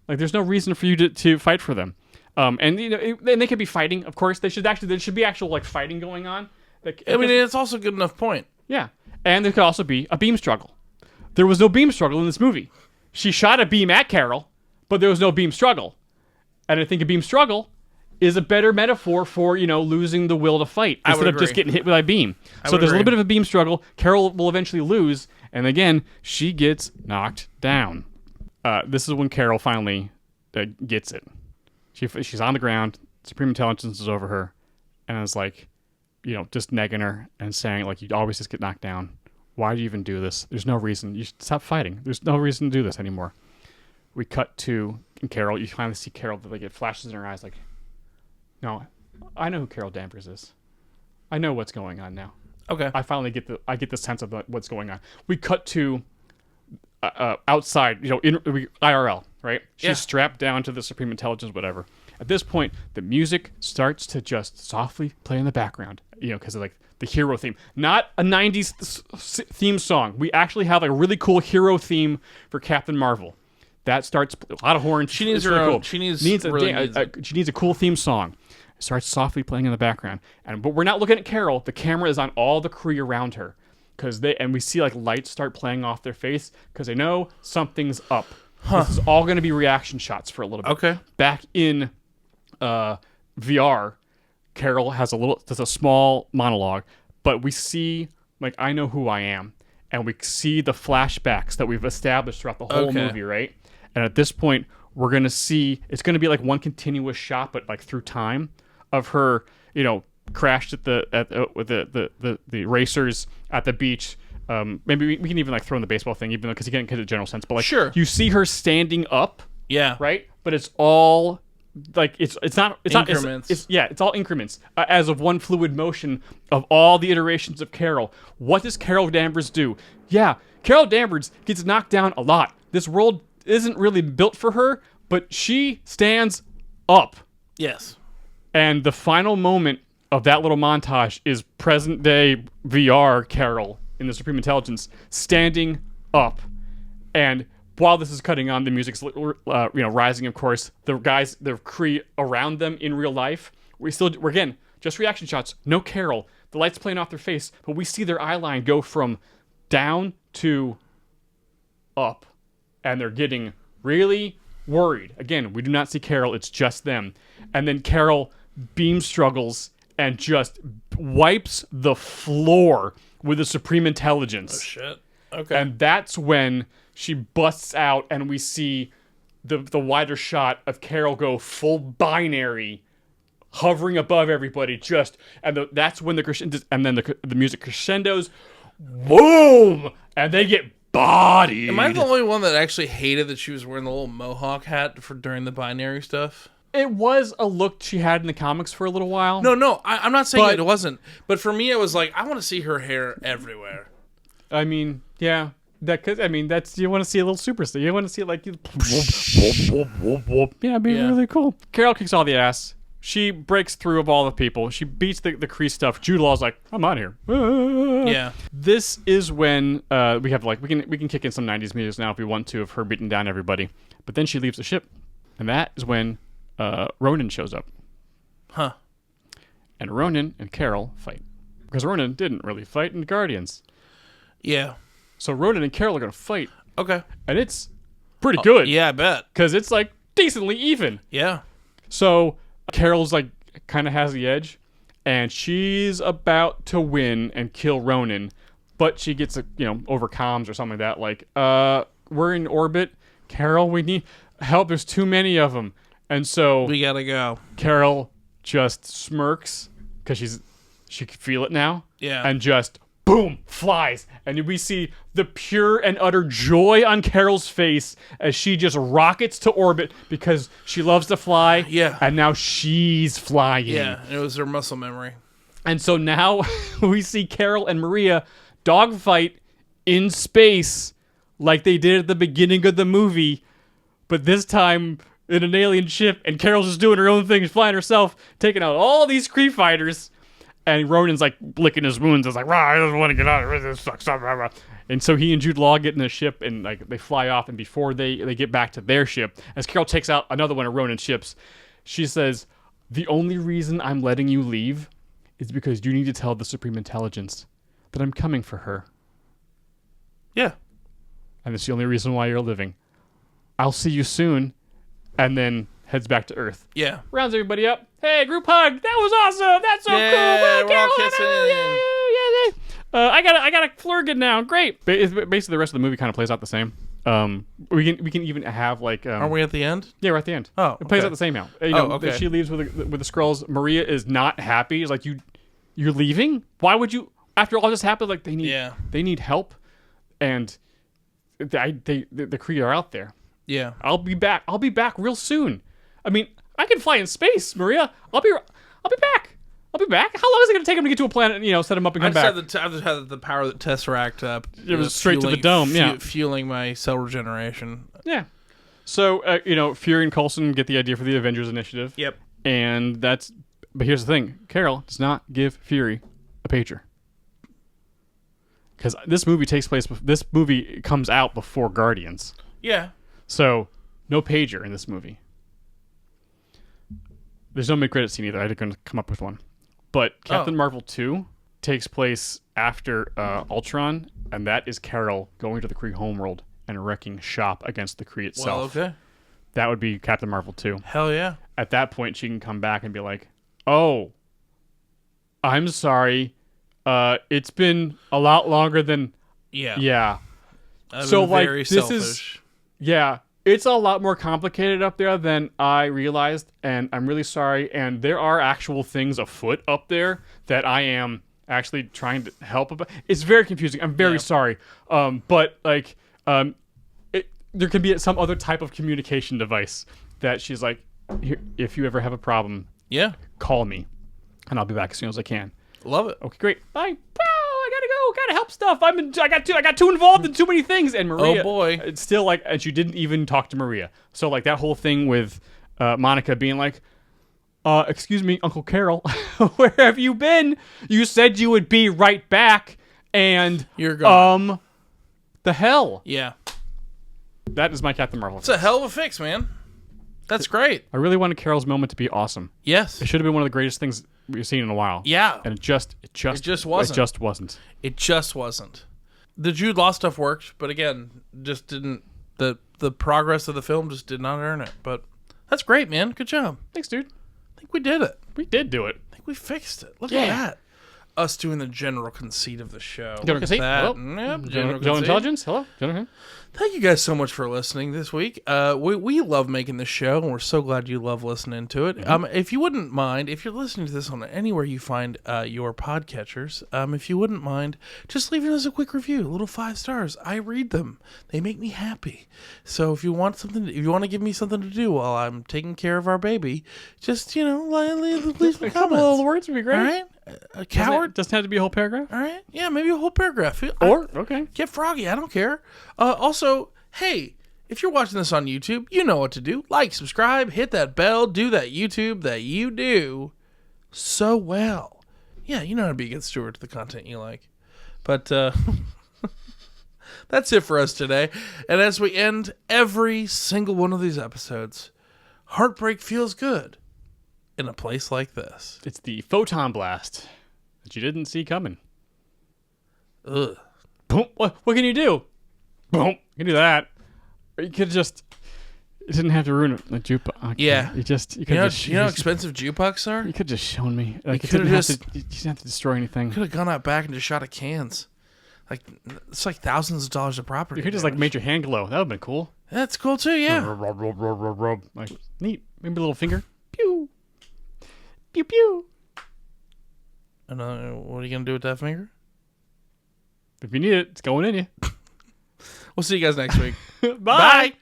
Like, there's no reason for you to fight for them. And they could be fighting. Of course, there should be actual like fighting going on. Like, it's also a good enough point. Yeah, and there could also be a beam struggle. There was no beam struggle in this movie. She shot a beam at Carol, but there was no beam struggle. And I think a beam struggle is a better metaphor for, losing the will to fight instead of just getting hit by a beam. So there's a little bit of a beam struggle. Carol will eventually lose, and again, she gets knocked down. This is when Carol finally gets it. She's on the ground. Supreme Intelligence is over her, and it's like, just negging her and saying, like, you always just get knocked down. Why do you even do this? There's no reason. You should stop fighting. There's no reason to do this anymore. We cut to Carol. You finally see Carol, like, it flashes in her eyes, like, no, I know who Carol Danvers is. I know what's going on now. Okay. I finally get the sense of what's going on. We cut to outside, in IRL, right? She's strapped down to the Supreme Intelligence, whatever. At this point, the music starts to just softly play in the background, because of like the hero theme. Not a 90s theme song. We actually have a really cool hero theme for Captain Marvel. That starts a lot of horns. She needs her really own. Cool. She needs she needs a cool theme song. It starts softly playing in the background, but we're not looking at Carol. The camera is on all the Kree around her, and we see like lights start playing off their face because they know something's up. This is all going to be reaction shots for a little bit. Okay. Back in VR, Carol has a small monologue, but we see like, I know who I am, and we see the flashbacks that we've established throughout the whole movie, right? And at this point, we're gonna see it's gonna be like one continuous shot, but like through time, of her, crashed with the racers at the beach. Maybe we can even like throw in the baseball thing, even though because you can't get a general sense. But like, sure, you see her standing up, right? But it's all like it's not increments. It's all increments as of one fluid motion of all the iterations of Carol. What does Carol Danvers do? Yeah, Carol Danvers gets knocked down a lot. This world isn't really built for her, but she stands up. Yes. And the final moment of that little montage is present day VR Carol in the Supreme Intelligence standing up. And while this is cutting on, the music's rising, of course. The guys, the Kree around them in real life, we're again, just reaction shots. No Carol. The light's playing off their face, but we see their eye line go from down to up. And they're getting really worried. Again, we do not see Carol. It's just them. And then Carol beam struggles and just wipes the floor with the Supreme Intelligence. Oh, shit. Okay. And that's when she busts out and we see the wider shot of Carol go full binary, hovering above everybody. That's when the crescendo, and then the music crescendos. Boom! And they get bodied. Am I the only one that actually hated that she was wearing the little mohawk hat during the binary stuff? It was a look she had in the comics for a little while. No, I'm not saying it wasn't. But for me, it was like, I want to see her hair everywhere. I mean, yeah. That's you want to see a little superstar. You want to see it like, yeah, it'd be really cool. Carol kicks all the ass. She breaks through of all the people. She beats the Kree stuff. Jude Law's like, I'm out here. Yeah. This is when we have like we can kick in some 90s music now if we want to of her beating down everybody. But then she leaves the ship, and that is when Ronan shows up. Huh. And Ronan and Carol fight because Ronan didn't really fight in Guardians. Yeah. So Ronan and Carol are gonna fight. Okay. And it's pretty good. Yeah, I bet. Because it's like decently even. Yeah. So Carol's like kind of has the edge, and she's about to win and kill Ronan, but she gets over comms or something like that. Like, we're in orbit, Carol. We need help. There's too many of them. And so We gotta go. Carol just smirks because she can feel it now. Yeah. And just boom, flies. And we see the pure and utter joy on Carol's face as she just rockets to orbit because she loves to fly. Yeah. And now she's flying. Yeah, it was her muscle memory. And so now we see Carol and Maria dogfight in space like they did at the beginning of the movie, but this time in an alien ship, and Carol's just doing her own thing, flying herself, taking out all these Kree fighters, and Ronan's like licking his wounds. It's like, rah, I don't want to get out of here. This sucks. Rah, rah. And so he and Jude Law get in the ship, and like they fly off, and before they get back to their ship, as Carol takes out another one of Ronan's ships, she says, the only reason I'm letting you leave is because you need to tell the Supreme Intelligence that I'm coming for her. Yeah. And it's the only reason why you're living. I'll see you soon. And then heads back to Earth. Yeah. Rounds everybody up. Hey, group hug. That was awesome. That's so Yeah, cool. Well, we're all Carol, kissing. yeah. I got a Flurgan now. Great. Basically, the rest of the movie kind of plays out the same. We can even have like. Are we at the end? Yeah, we're at the end. Oh, it plays okay. out the same now. Okay. She leaves with the Skrulls. Maria is not happy. It's like you're leaving. Why would you? After all this happened, like they need help, and the Kree are out there. Yeah. I'll be back real soon. I mean, I can fly in space, Maria. I'll be back. How long is it going to take him to get to a planet? Set him up and come back. I just had the power that Tesseract. It was straight to the dome. fueling my cell regeneration. Yeah. So Fury and Coulson get the idea for the Avengers Initiative. Yep. And but here's the thing: Carol does not give Fury a pager because this movie comes out before Guardians. Yeah. So, no pager in this movie. There's no mid-credit scene either. I had to come up with one. But Captain Marvel 2 takes place after Ultron, and that is Carol going to the Kree homeworld and wrecking shop against the Kree itself. Well, okay. That would be Captain Marvel 2. Hell yeah. At that point, she can come back and be like, oh, I'm sorry. It's been a lot longer than... Yeah. Yeah. I've So, been like, very this selfish. Yeah, it's a lot more complicated up there than I realized, and I'm really sorry. And there are actual things afoot up there that I am actually trying to help about. It's very confusing. I'm very sorry. But like, there can be some other type of communication device that she's like, here, if you ever have a problem, Yeah. call me, and I'll be back as soon as I can. Love it. Okay, great. Bye. I gotta go. Gotta help stuff. I got too involved in too many things. And Maria, Oh, boy. it's still like, and she didn't even talk to Maria. So like that whole thing with Monica being like, excuse me, Uncle Carol, where have you been? You said you would be right back, and You're gone. The hell. Yeah. That is my Captain Marvel. It's a hell of a fix, man. That's great. I really wanted Carol's moment to be awesome. Yes. It should have been one of the greatest things we've seen in a while. Yeah. And it just wasn't. It just wasn't. The Jude Law stuff worked, but again, just didn't. The progress of the film just did not earn it. But that's great, man. Good job. Thanks, dude. I think we did it. We did do it. I think we fixed it. Look Yeah. at that. Us doing the general conceit of the show. General Look at conceit? that. Hello? Yep, General conceit. Intelligence? Hello? General. Thank you guys so much for listening this week. We love making this show, and we're so glad you love listening to it. If you wouldn't mind, if you're listening to this on anywhere you find your podcatchers, if you wouldn't mind, just leaving us a quick review, a little 5 stars. I read them; they make me happy. So if you want to give me something to do while I'm taking care of our baby, just leave some A couple of comments. words would be great. All right, a coward. Doesn't have to be a whole paragraph. All right, yeah, maybe a whole paragraph. Okay. Get froggy. I don't care. Also, hey, if you're watching this on YouTube, you know what to do. Like, subscribe, hit that bell, do that YouTube that you do so well. Yeah, you know how to be a good steward to the content you like. But that's it for us today. And as we end every single one of these episodes, heartbreak feels good in a place like this. It's the photon blast that you didn't see coming. Ugh. Boom. What can you do? Boom. You can do that. Or you could just... You didn't have to ruin it. The jukebox. Okay. Yeah. You could You know just... how expensive jukebox are? You could just shown me. Like, You could've you didn't have to destroy anything. Could have gone out back and just shot at cans. Like, it's like thousands of dollars of property. You could just like damage. made your hand glow. That would have been cool. That's cool too. Yeah. Rub, rub, rub, rub, rub. Like, neat. Maybe a little finger. Pew. Pew pew. And what are you gonna do with that finger? If you need it, it's going in you. We'll see you guys next week. Bye.